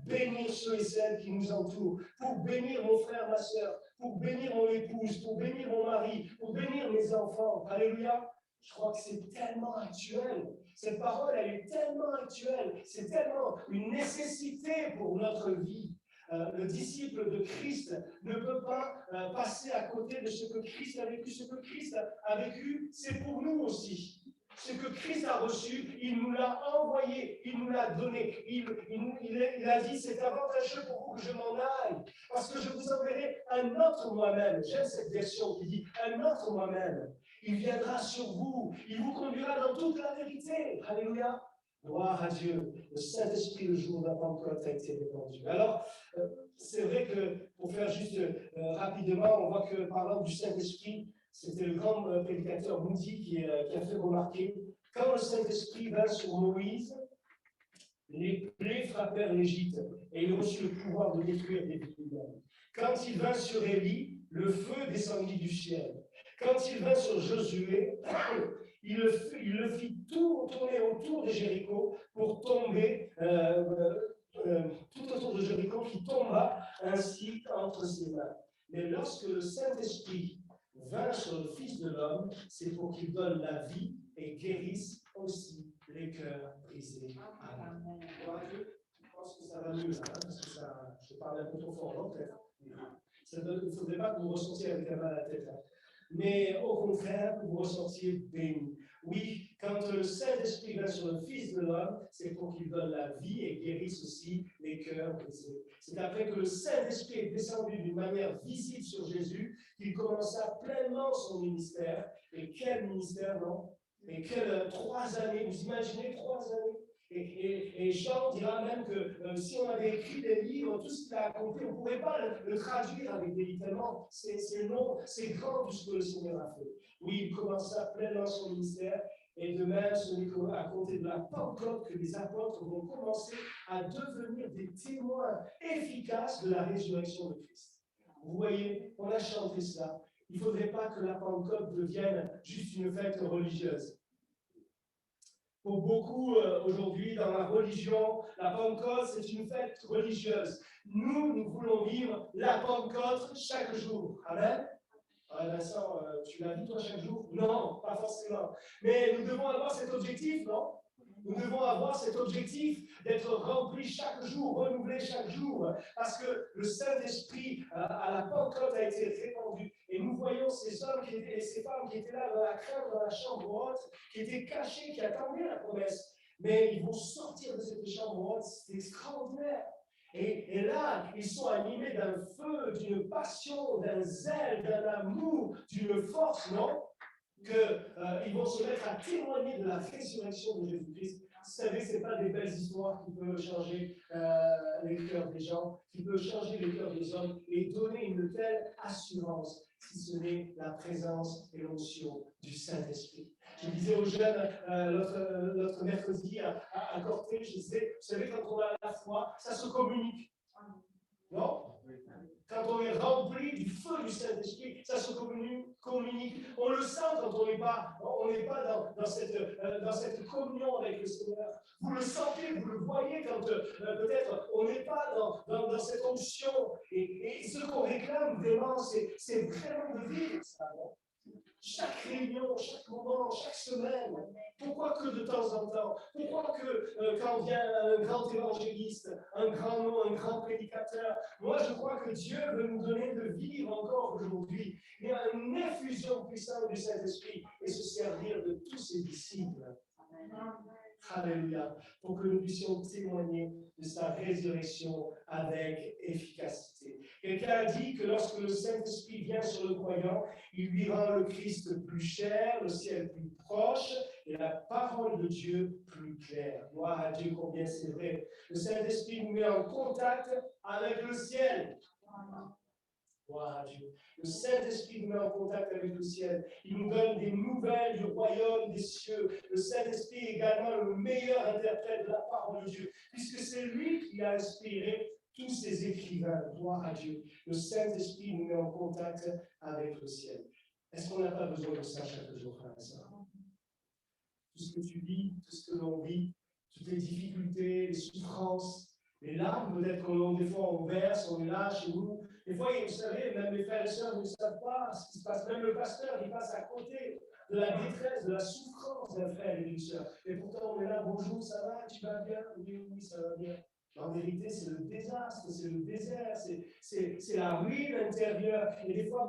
bénir ceux et celles qui nous entourent, pour bénir mon frère, ma soeur, pour bénir mon épouse, pour bénir mon mari, pour bénir mes enfants. Alléluia. Je crois que c'est tellement actuel. Cette parole, elle est tellement actuelle. C'est tellement une nécessité pour notre vie. Le disciple de Christ ne peut pas passer à côté de ce que Christ a vécu. Ce que Christ a vécu, c'est pour nous aussi. Ce que Christ a reçu, il nous l'a envoyé, il nous l'a donné. Il a dit, c'est avantageux pour vous que je m'en aille, parce que je vous enverrai un autre moi-même. J'aime cette version qui dit, un autre moi-même. Il viendra sur vous, il vous conduira dans toute la vérité. Alléluia. Gloire à Dieu. Le Saint-Esprit, le jour de la Pentecôte, a été répandu. Alors, c'est vrai que, pour faire juste rapidement, on voit que parlant du Saint-Esprit, c'était le grand prédicateur Moody qui a fait remarquer, quand le Saint-Esprit vint sur Moïse, les plaies frappèrent l'Égypte et il reçut le pouvoir de détruire des villes humaines. Quand il vint sur Élie, le feu descendit du ciel. Quand il vint sur Josué, il le fit tout tourner autour de Jéricho pour tomber, tout autour de Jéricho qui tomba ainsi entre ses mains. Mais lorsque le Saint-Esprit vint sur le Fils de l'homme, c'est pour qu'il donne la vie et guérisse aussi les cœurs brisés. Amen. Je pense que ça va mieux là, parce que je parle un peu trop fort, peut-être. Il ne faudrait pas que vous ressentiez avec la main à la tête. Hein. Mais au contraire, que vous ressentiez béni. Oui, quand le Saint-Esprit vient sur le Fils de l'homme, c'est pour qu'il donne la vie et guérisse aussi les cœurs brisés. C'est après que le Saint-Esprit est descendu d'une manière visible sur Jésus qu'il commença pleinement son ministère. Et quel ministère, non? Et quelles 3 années, vous imaginez 3 années? Et Jean dira même que si on avait écrit des livres, tout ce qu'il a accompli, on ne pourrait pas le traduire avec des livres tellement c'est long, c'est grand tout ce que le Seigneur a fait. Oui, il commença pleinement son ministère, et de même, ce n'est qu'à compter de la Pentecôte que les apôtres vont commencer à devenir des témoins efficaces de la résurrection de Christ. Vous voyez, on a chanté ça. Il ne faudrait pas que la Pentecôte devienne juste une fête religieuse. Pour beaucoup, aujourd'hui, dans la religion, la Pentecôte, c'est une fête religieuse. Nous voulons vivre la Pentecôte chaque jour. Amen. Vincent, tu la vis toi chaque jour? Non, pas forcément. Mais nous devons avoir cet objectif, non? Nous devons avoir cet objectif d'être remplis chaque jour, renouvelés chaque jour, parce que le Saint-Esprit à la Pentecôte a été répandu. Et nous voyons ces hommes et ces femmes qui étaient là dans la crainte, dans la chambre haute, qui étaient cachés, qui attendaient la promesse. Mais ils vont sortir de cette chambre haute, c'est extraordinaire. Et là, ils sont animés d'un feu, d'une passion, d'un zèle, d'un amour, d'une force, non? Qu'ils vont se mettre à témoigner de la résurrection de Jésus-Christ. Vous savez, ce n'est pas des belles histoires qui peuvent changer les cœurs des gens, qui peuvent changer les cœurs des hommes et donner une telle assurance, si ce n'est la présence et l'onction du Saint-Esprit. Je disais aux jeunes l'autre mercredi à Corté, je disais, vous savez, quand on a la foi, ça se communique. Non? quand on est rempli du feu du Saint-Esprit, ça se communique. On le sent quand on n'est pas dans cette communion avec le Seigneur. Vous le sentez, vous le voyez quand peut-être on n'est pas dans cette onction. Et ce qu'on réclame vraiment, c'est vraiment de vivre ça. Chaque réunion, chaque moment, chaque semaine. Pourquoi que de temps en temps? Pourquoi que quand vient un grand évangéliste, un grand prédicateur? Moi, je crois que Dieu veut nous donner de vivre encore aujourd'hui. Il y a une effusion puissante du Saint-Esprit et se servir de tous ses disciples. Alléluia. Pour que nous puissions témoigner de sa résurrection avec efficacité. Quelqu'un a dit que lorsque le Saint-Esprit vient sur le croyant, il lui rend le Christ plus cher, le ciel plus proche et la parole de Dieu plus claire. Gloire à Dieu, combien c'est vrai. Le Saint-Esprit nous met en contact avec le ciel. Gloire à Dieu. Le Saint-Esprit nous met en contact avec le ciel. Il nous donne des nouvelles du royaume des cieux. Le Saint-Esprit est également le meilleur interprète de la parole de Dieu, puisque c'est lui qui a inspiré tous ces écrivains. Gloire à Dieu. Le Saint-Esprit nous met en contact avec le ciel. Est-ce qu'on n'a pas besoin de ça chaque jour, frère et sœur? Tout ce que tu vis, tout ce que l'on vit, toutes les difficultés, les souffrances, les larmes, peut-être qu'on des fois on verse, on est là chez nous. Des fois, vous savez, même les frères et sœurs ne savent pas ce qui se passe. Même le pasteur, il passe à côté de la détresse, de la souffrance d'un frère et d'une sœur. Et pourtant, on est là, bonjour, ça va, tu vas bien? Oui, oui, ça va bien. En vérité, c'est le désastre, c'est le désert, c'est la ruine intérieure. Et des fois,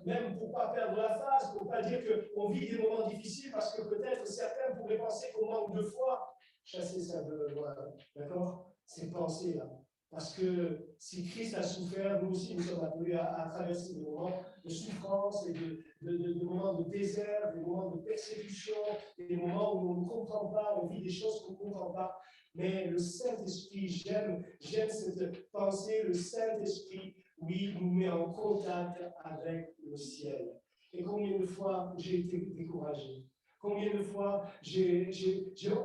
même pour ne pas perdre la face, pour ne pas dire qu'on vit des moments difficiles, parce que peut-être certains pourraient penser qu'on manque de foi. Chassez ça de loin, d'accord? Ces pensées-là. Parce que si Christ a souffert, nous aussi nous sommes appelés à traverser des moments de souffrance et de moments de désert, des moments de persécution, des moments où on ne comprend pas, on vit des choses qu'on ne comprend pas. Mais le Saint-Esprit, j'aime cette pensée, le Saint-Esprit, oui, nous met en contact avec le ciel. Et combien de fois j'ai été découragé? Combien de fois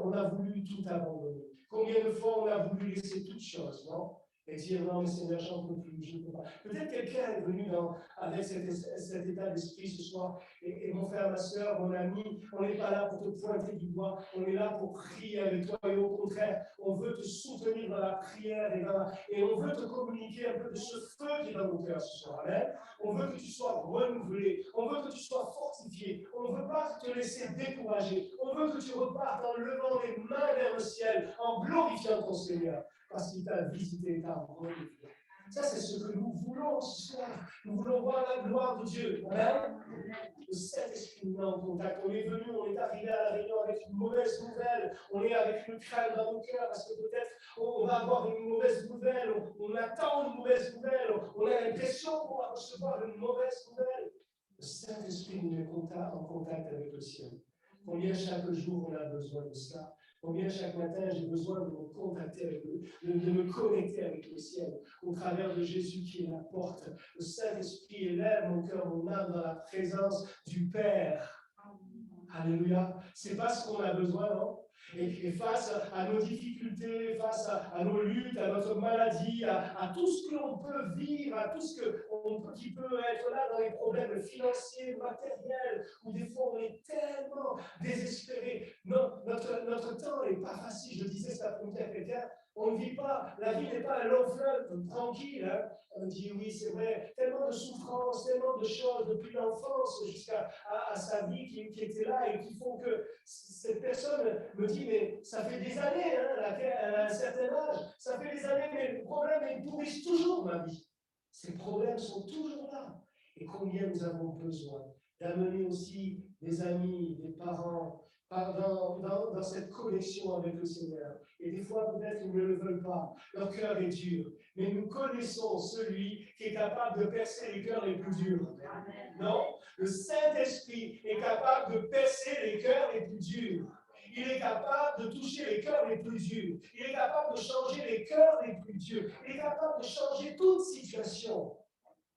on a voulu tout abandonner? Combien de fois on a voulu laisser toutes choses, non? Et dire non, mais Seigneur, j'en peux plus, je ne peux pas. Peut-être quelqu'un est venu avec cet état d'esprit ce soir. Et mon frère, ma soeur, mon ami, on n'est pas là pour te pointer du doigt, on est là pour prier avec toi. Et au contraire, on veut te soutenir dans la prière et on veut te communiquer un peu de ce feu qui est dans nos cœurs ce soir. Amen. On veut que tu sois renouvelé, on veut que tu sois fortifié, on ne veut pas te laisser décourager, on veut que tu repartes en levant les mains vers le ciel, en glorifiant ton Seigneur, parce qu'il t'a visité et t'a renouvelé. Ça, c'est ce que nous voulons ce soir. Nous voulons voir la gloire de Dieu. Amen. Le Saint-Esprit nous met en contact. On est venu, on est arrivé à la réunion avec une mauvaise nouvelle. On est avec une crainte dans nos cœurs parce que peut-être on va avoir une mauvaise nouvelle. On attend une mauvaise nouvelle. On a l'impression qu'on va recevoir une mauvaise nouvelle. Le Saint-Esprit nous met en contact avec le ciel. Combien chaque jour on a besoin de cela? Combien chaque matin j'ai besoin de me contacter avec de me connecter avec le ciel au travers de Jésus qui est la porte. Le Saint-Esprit élève mon cœur, mon âme dans la présence du Père. Alléluia. C'est pas ce qu'on a besoin, non? Et face à nos difficultés, face à nos luttes, à notre maladie, à tout ce que l'on peut vivre, à tout ce qui peut être là dans les problèmes financiers, matériels, où des fois on est tellement désespéré. Notre temps n'est pas facile. Je disais cet après-midi à quelqu'un, on ne vit pas, la vie n'est pas un long fleuve tranquille. Hein. On dit oui, c'est vrai, tellement de souffrances, tellement de choses depuis l'enfance jusqu'à sa vie qui était là et qui font que cette personne me dit, mais ça fait des années, hein, elle a un certain âge, ça fait des années, mais le problème, ils pourrissent toujours ma vie. Ces problèmes sont toujours là. Et combien nous avons besoin d'amener aussi des amis, des parents, dans cette connexion avec le Seigneur. Et des fois, peut-être, ils ne le veulent pas. Leur cœur est dur. Mais nous connaissons celui qui est capable de percer les cœurs les plus durs. Non? Le Saint-Esprit est capable de percer les cœurs les plus durs. Il est capable de toucher les cœurs les plus durs. Il est capable de changer les cœurs les plus durs. Il est capable de changer toute situation.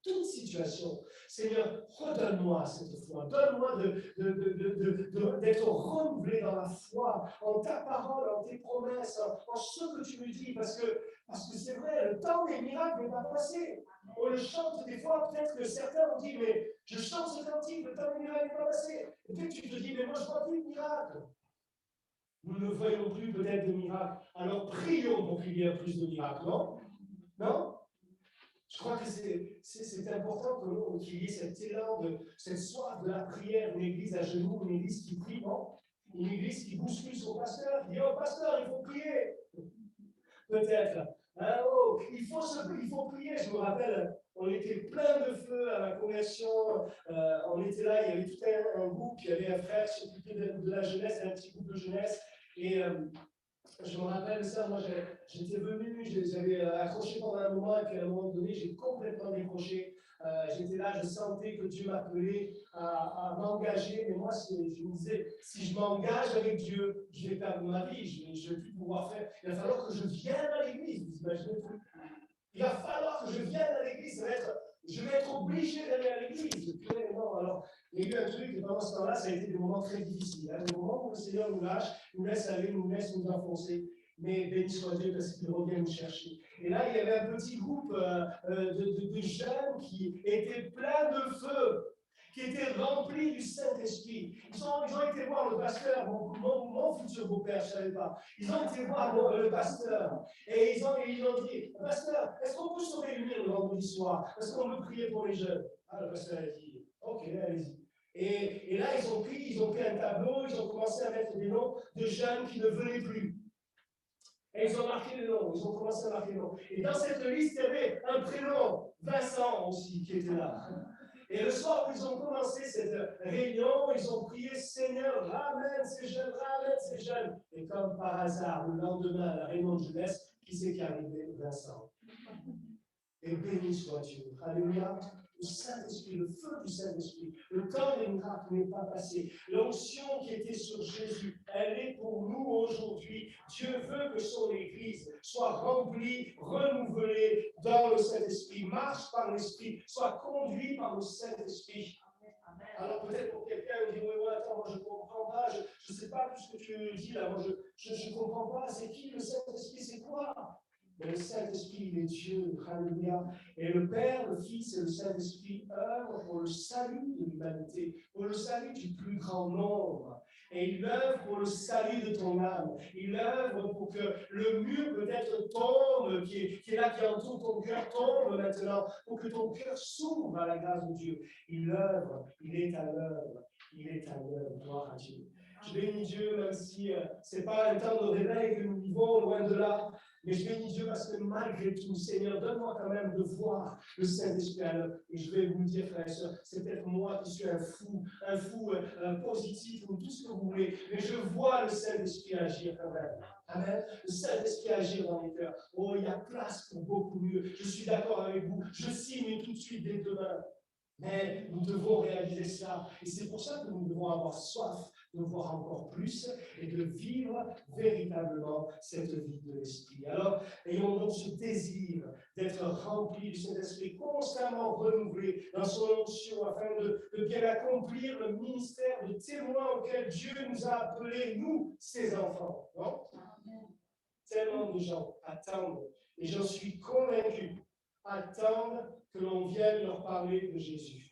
toute situation. Seigneur, redonne-moi cette foi. Donne-moi d'être renouvelé dans la foi, en ta parole, en tes promesses, en ce que tu me dis. Parce que c'est vrai, le temps des miracles n'est pas passé. On le chante des fois, peut-être que certains ont dit, mais je chante ce cantique, le temps des miracles n'est pas passé. Et puis tu te dis, mais moi je ne vois plus de miracles. Nous ne voyons plus peut-être de miracles. Alors prions pour qu'il y ait plus de miracles, non? Non? Je crois que c'est important qu'il y ait cet élan, cette soif de la prière, une église à genoux, une église qui prie, non? Une église qui bouscule son pasteur, qui dit, oh pasteur, il faut prier. Peut-être. Hein, oh, il faut prier. Je me rappelle, on était plein de feu à la conversion. On était là, il y avait tout un groupe, il y avait un frère qui s'occupait de la jeunesse, un petit groupe de jeunesse. Et je me rappelle ça, moi j'étais venu, j'avais accroché pendant un moment, et puis à un moment donné, j'ai complètement décroché. J'étais là, je sentais que Dieu m'appelait à m'engager, mais moi je me disais, si je m'engage avec Dieu, je vais perdre ma vie, je ne vais plus pouvoir faire. Il va falloir que je vienne à l'église, vous imaginez tout. Il va falloir que je vienne à l'église, je vais être obligé d'aller à l'église. Non, alors, il y a eu un truc, et pendant ce temps-là, ça a été des moments très difficiles. Hein, des moments où le Seigneur nous lâche, nous laisse aller, nous laisse nous enfoncer. Mais béni soit Dieu parce qu'il revient nous chercher. Et là, il y avait un petit groupe de jeunes qui étaient pleins de feu, qui étaient remplis du Saint-Esprit. Ils ont été voir le pasteur, mon futur beau-père, je ne savais pas. Ils ont été voir le pasteur et ils ont dit, pasteur, est-ce qu'on peut se réunir le vendredi soir? Parce qu'on veut prier pour les jeunes. Ah, le pasteur a dit, ok, allez-y. Et là, ils ont pris un tableau, ils ont commencé à mettre des noms de jeunes qui ne venaient plus. Et ils ont marqué les noms, ils ont commencé à marquer les noms. Et dans cette liste, il y avait un prénom, Vincent aussi, qui était là. Et le soir où ils ont commencé cette réunion, ils ont prié, Seigneur, ramène ces jeunes, ramène ces jeunes. Et comme par hasard, le lendemain, à la réunion de jeunesse, qui c'est qui est arrivé? Vincent. Et béni soit Dieu. Alléluia. Le Saint-Esprit, le feu du Saint-Esprit, le temps des miracles n'est pas passé. L'onction qui était sur Jésus, elle est pour nous aujourd'hui. Dieu veut que son Église soit remplie, renouvelée dans le Saint-Esprit, marche par l'Esprit, soit conduite par le Saint-Esprit. Alors peut-être pour quelqu'un, il dit, oui, attends, moi je ne comprends pas, je ne sais pas tout ce que tu dis là, moi je ne comprends pas, c'est qui le Saint-Esprit, c'est quoi? Mais le Saint-Esprit, il est Dieu, alléluia. Et le Père, le Fils et le Saint-Esprit œuvrent pour le salut de l'humanité, pour le salut du plus grand nombre. Et il œuvre pour le salut de ton âme. Il œuvre pour que le mur peut-être tombe, qui est là, qui entoure ton cœur, tombe maintenant, pour que ton cœur s'ouvre à la grâce de Dieu. Il œuvre, il est à l'œuvre, il est à l'œuvre, gloire à Dieu. Je bénis Dieu, même si ce n'est pas un temps de réveil que nous vivons, loin de là. Mais je bénis Dieu parce que malgré tout, Seigneur, donne-moi quand même de voir le Saint-Esprit à l'œuvre. Et je vais vous le dire, frères et sœurs, c'est peut-être moi qui suis un fou positif, ou tout ce que vous voulez. Mais je vois le Saint-Esprit agir quand même. Amen. Le Saint-Esprit agir dans mes cœurs. Oh, il y a place pour beaucoup mieux. Je suis d'accord avec vous. Je signe tout de suite dès demain. Mais nous devons réaliser ça. Et c'est pour ça que nous devons avoir soif de voir encore plus et de vivre véritablement cette vie de l'Esprit. Alors, ayons donc ce désir d'être remplis du Saint-Esprit, constamment renouvelé dans son onction, afin de bien accomplir le ministère de témoin auquel Dieu nous a appelés, nous, ses enfants. Non? Tellement de gens attendent, et j'en suis convaincu, attendent que l'on vienne leur parler de Jésus.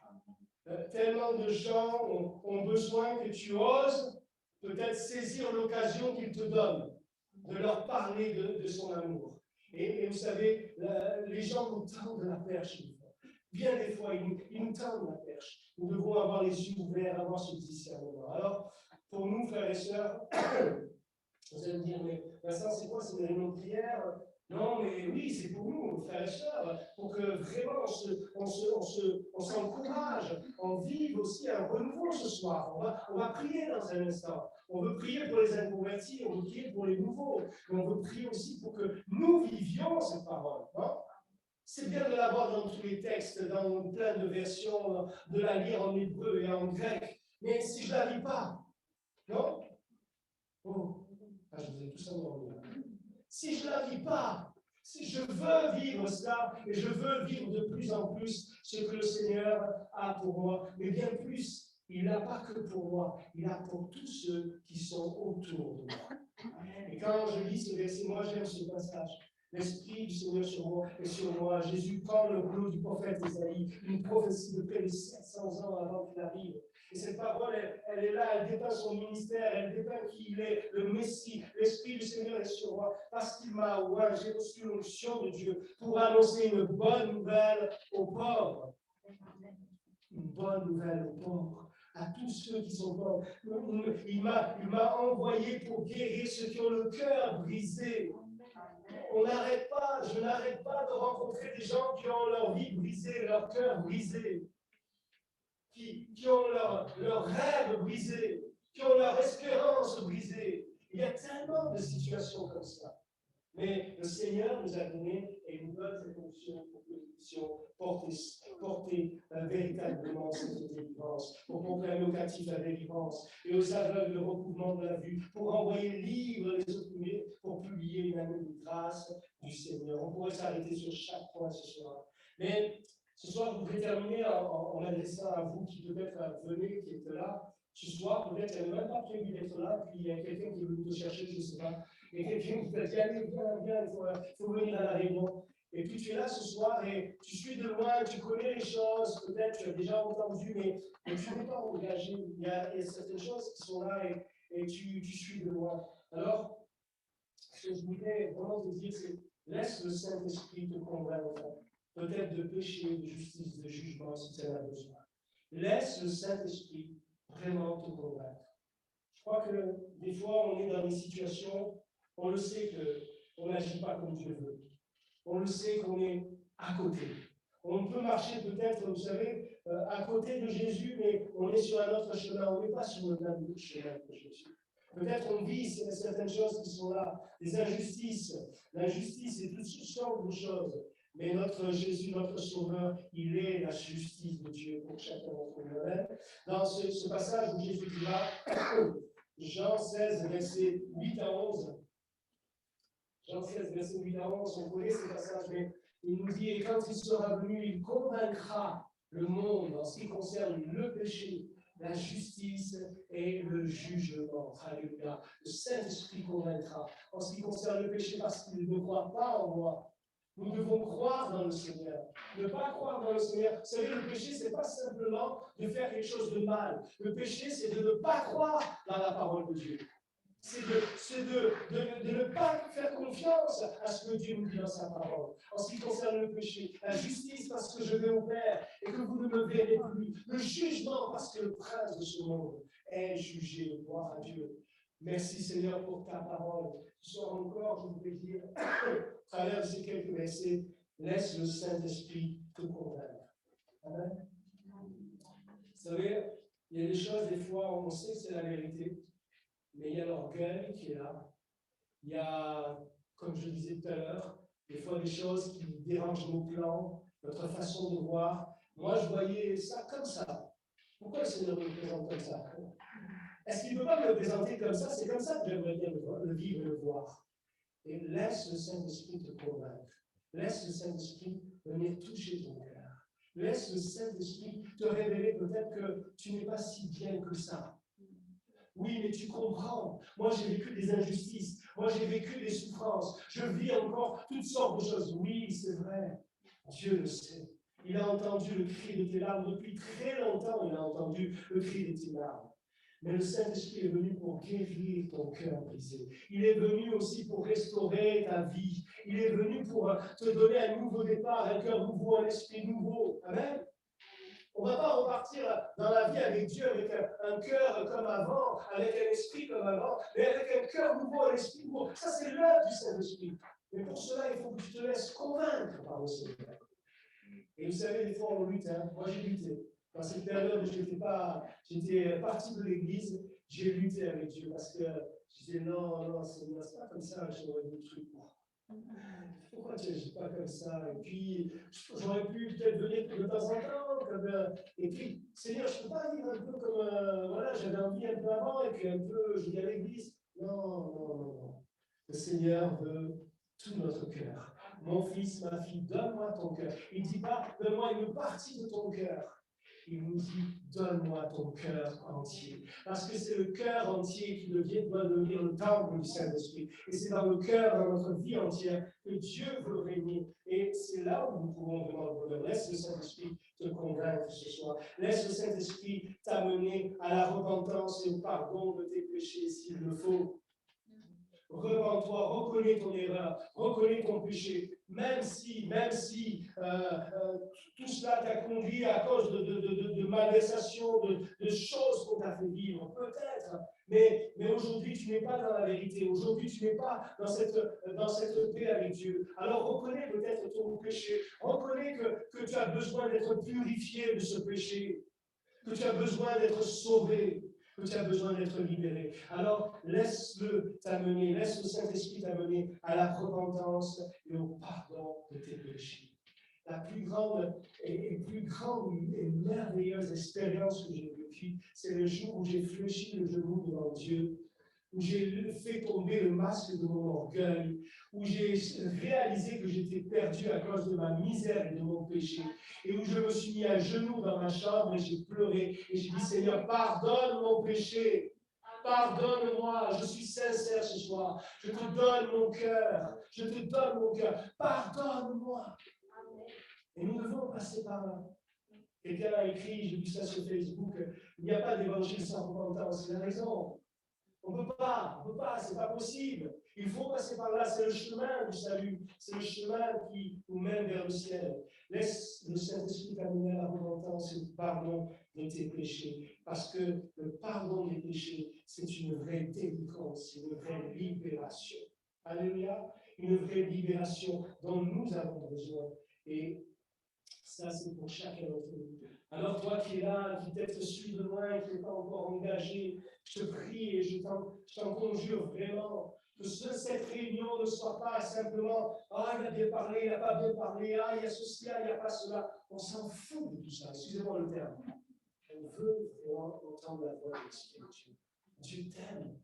Tellement de gens ont besoin que tu oses peut-être saisir l'occasion qu'il te donne de leur parler de son amour. Et vous savez, les gens nous tendent la perche. Bien des fois, ils nous tendent la perche. Nous devons avoir les yeux ouverts, avoir ce discernement. Alors, pour nous, frères et sœurs, vous allez me dire, mais Vincent, c'est quoi? C'est une réunion de prière? Non, mais oui, c'est pour nous, frères et sœurs, pour que vraiment on s'encourage, on vive aussi un renouveau ce soir. On va prier dans un instant. On veut prier pour les inconvertis, on veut prier pour les nouveaux, mais on veut prier aussi pour que nous vivions cette parole. Non? C'est bien de l'avoir dans tous les textes, dans plein de versions, de la lire en hébreu et en grec, mais si je ne la lis pas, non? Oh, je vous ai tout ça dans le. Si je ne la vis pas, Si je veux vivre cela, et je veux vivre de plus en plus ce que le Seigneur a pour moi, mais bien plus, il n'a pas que pour moi, il a pour tous ceux qui sont autour de moi. Et quand je lis ce verset, moi j'aime ce passage. L'Esprit du Seigneur est sur moi. Jésus prend le rouleau du prophète Isaïe, une prophétie de près de 700 ans avant qu'il arrive. Et cette parole, elle est là, elle dépeint son ministère, elle dépeint qui il est, le Messie. L'Esprit du Seigneur est sur moi parce qu'il m'a oint. J'ai reçu l'onction de Dieu pour annoncer une bonne nouvelle aux pauvres. Une bonne nouvelle aux pauvres. À tous ceux qui sont pauvres. Il m'a envoyé pour guérir ceux qui ont le cœur brisé. Je n'arrête pas de rencontrer des gens qui ont leur vie brisée, leur cœur brisé, qui ont leur rêve brisé, qui ont leur espérance brisée. Il y a tellement de situations comme ça. Mais le Seigneur nous a donné et nous donne cette fonction pour que nous puissions porter véritablement cette délivrance, pour proclamer aux captifs la délivrance et aux aveugles le recouvrement de la vue, pour envoyer libre les opprimés, pour publier une année de grâce du Seigneur. On pourrait s'arrêter sur chaque point ce soir. Mais ce soir, je voudrais terminer en m'adressant à vous qui peut-être venez, qui êtes là. Ce soir, peut-être, elle n'a même pas prévu d'être là, puis il y a quelqu'un qui veut nous chercher, je ne sais pas. Il y a quelqu'un qui t'a dit, allez, viens, il faut venir à la réunion. Et puis tu es là ce soir et tu suis de loin, tu connais les choses, peut-être tu as déjà entendu, mais tu n'es pas engagé. Il y a certaines choses qui sont là et tu suis de loin. Alors, ce que je voulais vraiment te dire, c'est laisse le Saint-Esprit te convaincre, peut-être de péché, de justice, de jugement, si tu en as besoin. Laisse le Saint-Esprit vraiment te convaincre. Je crois que des fois, on est dans des situations, on le sait qu'on n'agit pas comme Dieu veut. On le sait qu'on est à côté. On peut marcher peut-être, vous savez, à côté de Jésus, mais on est sur un autre chemin. On n'est pas sur le même chemin que Jésus. Peut-être on vit certaines choses qui sont là, des injustices. L'injustice et toutes sortes de choses. Mais notre Jésus, notre Sauveur, il est la justice de Dieu pour chacun d'entre nous. Dans ce passage où Jésus dit là, Jean 16, versets 8 à 11. Jean 16, versets 8 à 11, on connaît ce passage, mais il nous dit, et quand il sera venu, il convaincra le monde en ce qui concerne le péché, la justice et le jugement. Alléluia. Le Saint-Esprit convaincra en ce qui concerne le péché parce qu'il ne croit pas en moi. Nous devons croire dans le Seigneur. Ne pas croire dans le Seigneur. Vous savez, le péché, ce n'est pas simplement de faire quelque chose de mal. Le péché, c'est de ne pas croire dans la parole de Dieu. C'est de ne pas faire confiance à ce que Dieu nous dit dans sa parole. En ce qui concerne le péché, la justice parce que je vais au Père et que vous ne me verrez plus. Le jugement parce que le prince de ce monde est jugé. Gloire à Dieu. Merci Seigneur pour ta parole. Ce soir encore, je voudrais dire, à travers de ces quelques versets, laisse le Saint-Esprit te convaincre. Amen. Vous savez, il y a des choses, des fois, on sait que c'est la vérité. Mais il y a l'orgueil qui est là. Il y a, comme je disais tout à l'heure, des fois des choses qui dérangent nos plans, notre façon de voir. Moi, je voyais ça comme ça. Pourquoi le Seigneur me présente comme ça? Est-ce qu'il ne peut pas me le présenter comme ça? C'est comme ça que j'aimerais bien le vivre et le voir. Et laisse le Saint-Esprit te convaincre. Laisse le Saint-Esprit venir toucher ton cœur. Laisse le Saint-Esprit te révéler peut-être que tu n'es pas si bien que ça. Oui, mais tu comprends. Moi, j'ai vécu des injustices. Moi, j'ai vécu des souffrances. Je vis encore toutes sortes de choses. Oui, c'est vrai. Dieu le sait. Il a entendu le cri de tes larmes. Depuis très longtemps, il a entendu le cri de tes larmes. Mais le Saint-Esprit est venu pour guérir ton cœur brisé. Il est venu aussi pour restaurer ta vie. Il est venu pour te donner un nouveau départ, un cœur nouveau, un esprit nouveau. Amen. On ne va pas repartir dans la vie avec Dieu avec un cœur comme avant, avec un esprit comme avant, mais avec un cœur nouveau, un esprit nouveau. Ça, c'est l'œuvre du Saint-Esprit. Mais pour cela, il faut que tu te laisses convaincre par le Seigneur. Et vous savez, des fois, on lutte. Hein. Moi, j'ai lutté. Dans cette période où j'étais parti de l'église, j'ai lutté avec Dieu parce que je disais non, Seigneur, c'est pas comme ça, j'aurais des trucs. Pourquoi tu n'agis pas comme ça? Et puis, j'aurais pu peut-être venir de temps en temps. Et puis, Seigneur, je ne peux pas vivre un peu comme, voilà, j'avais envie un peu avant, et puis un peu, je viens à l'église. Non. Le Seigneur veut tout notre cœur. Mon fils, ma fille, donne-moi ton cœur. Il ne dit pas, donne-moi une partie de ton cœur. Il nous dit, donne-moi ton cœur entier. Parce que c'est le cœur entier qui doit devenir le temple du Saint-Esprit. Et c'est dans le cœur, dans notre vie entière, que Dieu veut régner. Et c'est là où nous pouvons vraiment le bonheur. Laisse le Saint-Esprit te convaincre ce soir. Laisse le Saint-Esprit t'amener à la repentance et au pardon de tes péchés s'il le faut. Repends-toi, reconnais ton erreur, reconnais ton péché, même si tout cela t'a conduit à cause de malversations, de choses qu'on t'a fait vivre, peut-être, mais aujourd'hui tu n'es pas dans la vérité, aujourd'hui tu n'es pas dans cette paix avec Dieu. Alors reconnais peut-être ton péché, reconnais que tu as besoin d'être purifié de ce péché, que tu as besoin d'être sauvé, que tu as besoin d'être libéré. Alors, laisse-le t'amener, laisse le Saint-Esprit t'amener à la repentance et au pardon de tes péchés. La plus grande et merveilleuse expérience que j'ai vécue, c'est le jour où j'ai fléchi le genou devant Dieu, où j'ai fait tomber le masque de mon orgueil, où j'ai réalisé que j'étais perdu à cause de ma misère et de mon péché, et où je me suis mis à genoux dans ma chambre et j'ai pleuré, et j'ai dit, Seigneur, pardonne mon péché, pardonne-moi, je suis sincère ce soir, je te donne mon cœur, pardonne-moi. Et nous devons passer par là. Quelqu'un a écrit, j'ai vu ça sur Facebook, il n'y a pas d'évangile sans repentance, il a raison. On ne peut pas, c'est pas possible. Il faut passer par là, c'est le chemin du salut, c'est le chemin qui nous mène vers le ciel. Laisse le Saint-Esprit t'amener à la repentance et au pardon de tes péchés. Parce que le pardon des péchés, c'est une vraie délivrance, c'est une vraie libération. Alléluia, une vraie libération dont nous avons besoin. Et ça, c'est pour chacun d'entre nous. Alors, toi qui es là, qui peut-être suis de loin, qui n'est pas encore engagé, je te prie et je t'en conjure vraiment que cette réunion ne soit pas simplement « Ah, il a bien parlé, il n'a pas bien parlé, ah, il y a ceci, ah, il n'y a pas cela ». On s'en fout de tout ça, excusez-moi le terme. On veut vraiment entendre la voix de l'Esprit de Dieu. Dieu t'aime.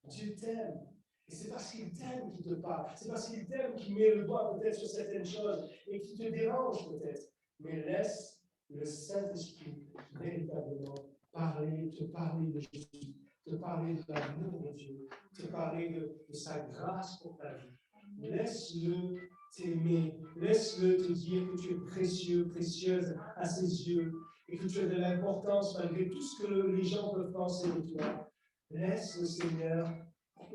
Dieu t'aime. Et c'est parce qu'il t'aime qu'il te parle. C'est parce qu'il t'aime qu'il met le doigt peut-être sur certaines choses et qui te dérange peut-être. Mais laisse le Saint-Esprit véritablement te parler de Jésus, te parler de l'amour de Dieu, te parler de sa grâce pour ta vie. Laisse-le t'aimer, laisse-le te dire que tu es précieux, précieuse à ses yeux et que tu as de l'importance malgré tout ce que les gens peuvent penser de toi. Laisse le Seigneur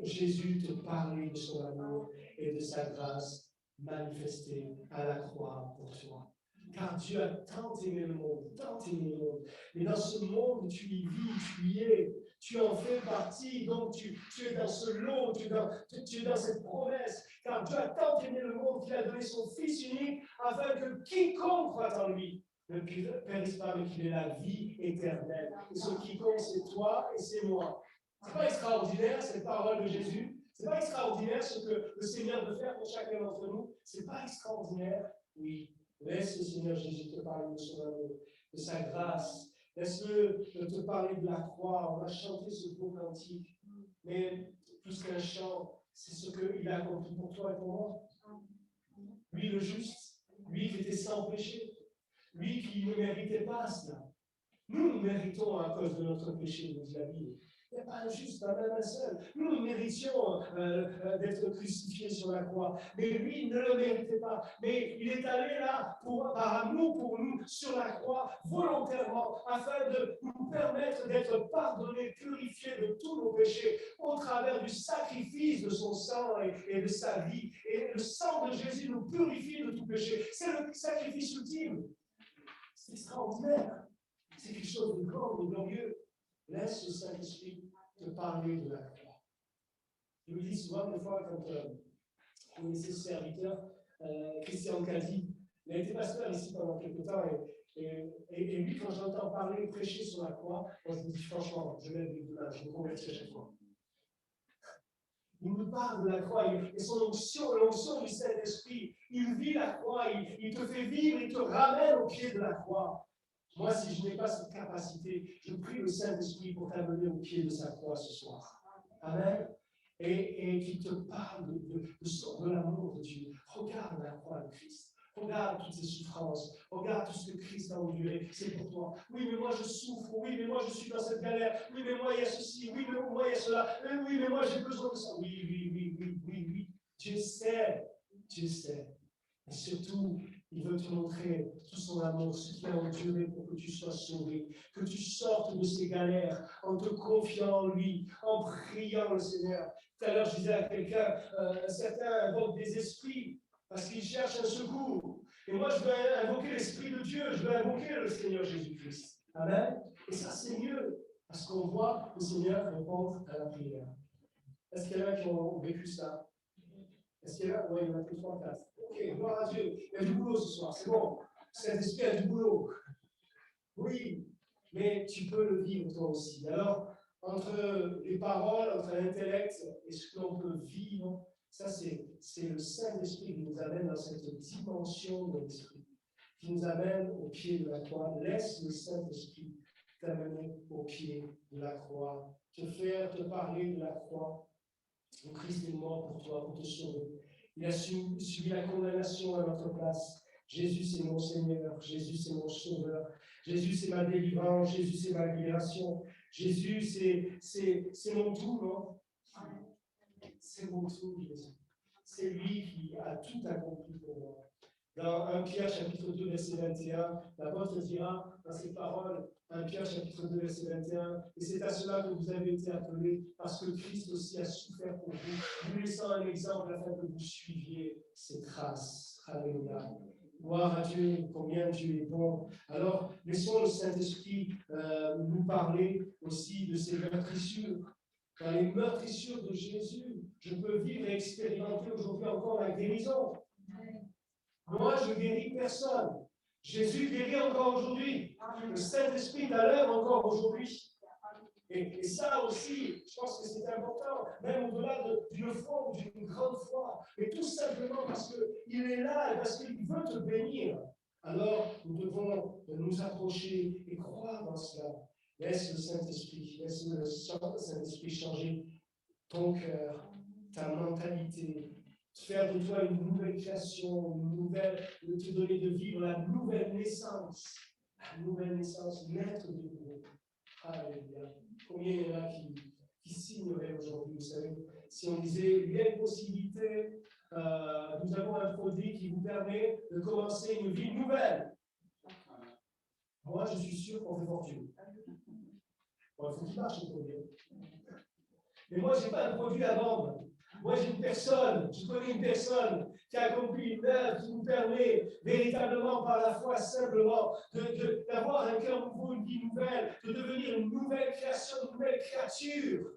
Jésus te parler de son amour et de sa grâce manifestée à la croix pour toi. Car Dieu a tant aimé le monde, tant aimé le monde. Et dans ce monde, tu y vis, tu y es, tu en fais partie, donc tu es dans ce lot, tu es dans cette promesse. Car Dieu a tant aimé le monde qu'il a donné son Fils unique afin que quiconque croit en lui ne périsse pas, mais qu'il ait la vie éternelle. Et ce quiconque, c'est toi et c'est moi. Ce n'est pas extraordinaire cette parole de Jésus. Ce n'est pas extraordinaire ce que le Seigneur veut faire pour chacun d'entre nous. Ce n'est pas extraordinaire. Oui, laisse le Seigneur Jésus te parler de son amour, de sa grâce. Laisse-le te parler de la croix. On va chanter ce beau cantique. Mais plus qu'un chant, c'est ce qu'il a accompli pour toi et pour moi. Lui le juste, lui qui était sans péché, lui qui ne méritait pas cela. Nous méritons à cause de notre péché, nous dit la Bible. Il n'y a pas un juste, pas même un seul. Nous méritions d'être crucifiés sur la croix. Mais lui ne le méritait pas. Mais il est allé là par amour pour nous sur la croix volontairement afin de nous permettre d'être pardonnés, purifiés de tous nos péchés au travers du sacrifice de son sang et de sa vie. Et le sang de Jésus nous purifie de tout péché. C'est le sacrifice ultime. C'est extraordinaire. C'est quelque chose de grand, de glorieux. Laisse le Saint-Esprit te parler de la croix. Je me dis souvent, des fois, quand on connaissait ce serviteur, Christian Cadi, il a été pasteur ici pendant quelques temps, et lui, quand j'entends parler, prêcher sur la croix, moi je me dis franchement, je lève les deux mains, je me convertis à chaque fois. Il nous parle de la croix, et son onction, l'onction du Saint-Esprit, il vit la croix, il te fait vivre, il te ramène au pied de la croix. Moi, si je n'ai pas cette capacité, je prie le Saint-Esprit pour t'amener au pied de sa croix ce soir. Amen. et qui te parle de l'amour de Dieu. Regarde la croix de Christ. Regarde toutes ces souffrances. Regarde tout ce que Christ a enduré. C'est pour toi. Oui, mais moi je souffre. Oui, mais moi je suis dans cette galère. Oui, mais moi il y a ceci. Oui, mais moi il y a cela. Oui, mais moi j'ai besoin de ça. Oui. Dieu sait. Dieu sait. Et surtout, il veut te montrer tout son amour, ce qu'il a enduré pour que tu sois sauvé, que tu sortes de ces galères en te confiant en lui, en priant le Seigneur. Tout à l'heure, je disais à quelqu'un, certains invoquent des esprits parce qu'ils cherchent un secours. Et moi, je vais invoquer l'Esprit de Dieu, je vais invoquer le Seigneur Jésus-Christ. Amen. Et ça, c'est mieux, parce qu'on voit le Seigneur répondre à la prière. Est-ce qu'il y en a qui ont vécu ça? Est-ce qu'il y en a? Oui, il y en a que 3 4. Ok, gloire à Dieu. Il y a du boulot ce soir, c'est bon. Saint-Esprit a du boulot. Oui, mais tu peux le vivre toi aussi. Alors, entre les paroles, entre l'intellect et ce que l'on peut vivre, ça c'est le Saint-Esprit qui nous amène dans cette dimension de l'Esprit, qui nous amène au pied de la croix. Laisse le Saint-Esprit t'amener au pied de la croix, te faire te parler de la croix. Le Christ est mort pour toi, pour te sauver. Il a subi la condamnation à notre place. Jésus, c'est mon Seigneur. Jésus, c'est mon Sauveur. Jésus, c'est ma délivrance. Jésus, c'est ma libération. Jésus, c'est mon tout, non? C'est mon tout, Jésus. C'est lui qui a tout accompli pour moi. Dans 1 Pierre, chapitre 2, verset 21, l'apôtre dira dans ses paroles, 1 Pierre, chapitre 2, verset 21, et c'est à cela que vous avez été appelés, parce que Christ aussi a souffert pour vous, vous laissant un exemple afin que vous suiviez ses traces. Alléluia. Gloire à Dieu, combien Dieu est bon. Alors, laissons le Saint-Esprit nous parler aussi de ces meurtrissures. Dans les meurtrissures de Jésus, je peux vivre et expérimenter aujourd'hui encore la guérison. Moi, je guéris personne. Jésus guérit encore aujourd'hui. Le Saint-Esprit a l'œuvre encore aujourd'hui. Et ça aussi, je pense que c'est important, même au-delà d'une foi ou d'une grande foi, mais tout simplement parce qu'il est là et parce qu'il veut te bénir. Alors, nous devons nous approcher et croire dans cela. Laisse le Saint-Esprit changer ton cœur, ta mentalité, faire de toi une nouvelle création, de te donner de vivre la nouvelle naissance, naître de nouveau. Alléluia. Combien il y en a qui signeraient aujourd'hui, vous savez, si on disait, il y a une possibilité, nous avons un produit qui vous permet de commencer une vie nouvelle. Moi, je suis sûr qu'on fait fortune. Bon, il faut qu'il marche, le produit. Mais moi, je n'ai pas un produit à vendre. Moi, j'ai une personne, je connais une personne qui a accompli une œuvre qui nous permet véritablement, par la foi, simplement, d'avoir un cœur nouveau, une vie nouvelle, de devenir une nouvelle création, une nouvelle créature.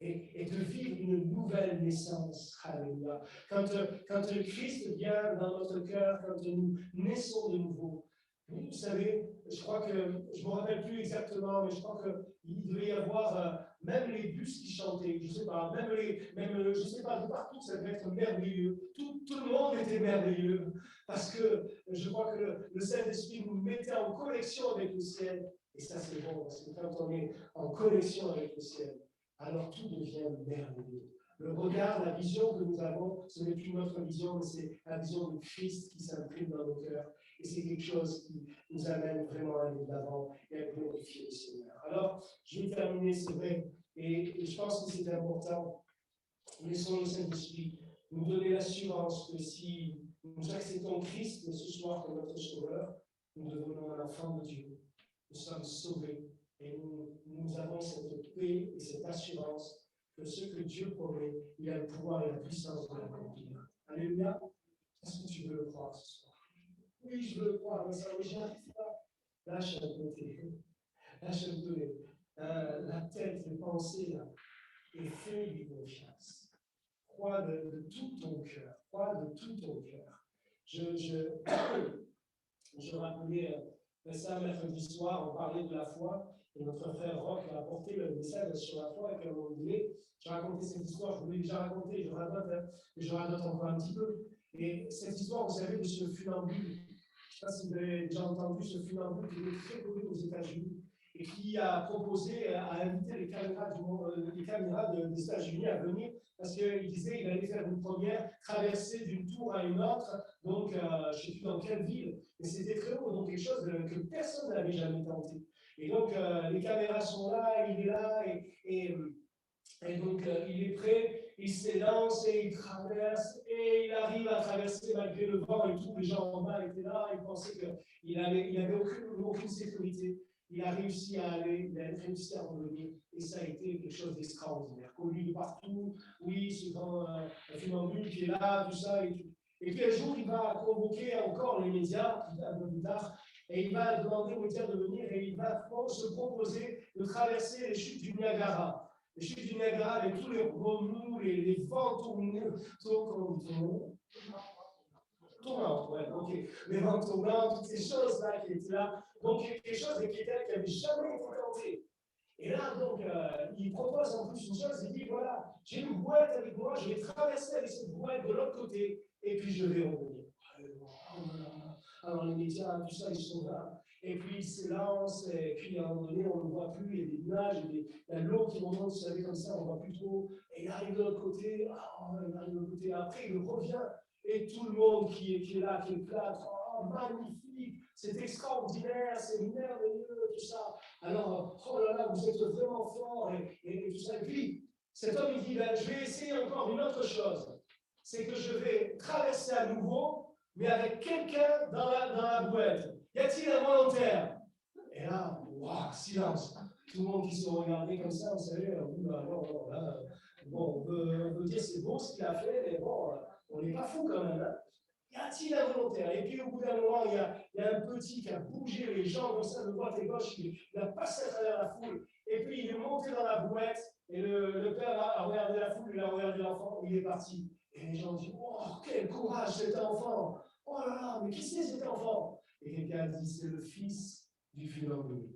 Et de vivre une nouvelle naissance. Alléluia. Quand le Christ vient dans notre cœur, quand nous naissons de nouveau, vous savez, je crois que, je ne me rappelle plus exactement, mais je crois qu'il devait y avoir même les bus qui chantaient, je ne sais pas, je ne sais pas, de partout, ça devait être merveilleux. Tout le monde était merveilleux, parce que je crois que le Saint-Esprit nous mettait en connexion avec le ciel, et ça c'est bon, parce que quand on est en connexion avec le ciel, alors tout devient merveilleux. Le regard, la vision que nous avons, ce n'est plus notre vision, mais c'est la vision de Christ qui s'imprime dans nos cœurs. Et c'est quelque chose qui nous amène vraiment à aller de l'avant et à glorifier le Seigneur. Alors, je vais terminer, c'est vrai, et je pense que c'est important. Laissons le Saint-Esprit nous donner l'assurance que si nous acceptons Christ ce soir comme notre Sauveur, nous devenons un enfant de Dieu. Nous sommes sauvés et nous avons cette paix et cette assurance que ce que Dieu promet, il a le pouvoir et la puissance de l'accomplir. Alléluia. Est-ce que tu veux le croire ce soir? Oui, je veux le croire, mais ça, mais j'y arrive pas. Lâche un peu la tête, les pensées, là, et fais-lui confiance. Crois de tout ton cœur. Crois de tout ton cœur. Je rappelais ça mercredi soir, on parlait de la foi, et notre frère Roch a apporté le message sur la foi, et qu'à un moment donné, j'ai raconté cette histoire, je vous l'ai déjà raconté, je radote encore un petit peu. Et cette histoire, vous savez, de ce funambule, je ne sais pas si vous avez déjà entendu ce funambule qui est très connu aux États-Unis. et qui a proposé à inviter les caméras des États-Unis à venir parce qu'il disait qu'il allait faire une première traversée d'une tour à une autre, donc je ne sais plus dans quelle ville, mais c'était très haut, donc quelque chose que personne n'avait jamais tenté. Et donc les caméras sont là, il est là, et donc il est prêt, il s'élance et il traverse, et il arrive à traverser malgré le vent et tout. Les gens en bas étaient là, ils pensaient qu'il n'avait aucune sécurité. Il a réussi à aller, il a réussi à revenir, et ça a été quelque chose d'extraordinaire, connu de partout. Oui, ce grand funambule qui est là, tout ça, et tout. Et puis un jour, il va convoquer encore les médias, un peu plus tard, et il va demander aux médias de venir, et il va se proposer de traverser les chutes du Niagara. Les chutes du Niagara, avec tous les remous, les vents tournants, ouais, ok. Les vents tournants, toutes ces choses-là qui étaient là. Donc, quelque chose qui n'avait jamais été tenté. Et là, donc, il propose en plus une chose, il dit, voilà, j'ai une brouette avec moi, je vais traverser avec cette brouette de l'autre côté, et puis je vais revenir. Alors, les médias, tout ça, ils sont là. Et puis, il s'élance, et puis à un moment donné, on ne le voit plus, il y a des nuages, il y a l'eau qui remonte, vous savez, comme ça, on ne voit plus trop. Et il arrive de l'autre côté, après, il revient, et tout le monde qui est là, qui éclate, oh, magnifique, c'est extraordinaire, c'est merveilleux, tout ça. Alors, oh là là, vous êtes vraiment fort, et tout ça. Et puis, cet homme, il dit, ben, je vais essayer encore une autre chose, c'est que je vais traverser à nouveau, mais avec quelqu'un dans la bouette. Y a-t-il un volontaire? Et là, wow, silence. Tout le monde qui se regardait comme ça, vous savez, non, là, bon, on peut dire c'est beau ce qu'il a fait, mais bon, on n'est pas fou quand même. Hein. Y a-t-il un volontaire? Et puis au bout d'un moment, il y a un petit qui a bougé les jambes comme ça de droite et gauche, il a passé à travers la foule, et puis il est monté dans la bouette, et le père a regardé la foule, il a regardé l'enfant, il est parti. Et les gens disent, oh, quel courage cet enfant! Oh là là, mais qui c'est cet enfant? Et quelqu'un a dit, c'est le fils du funambule.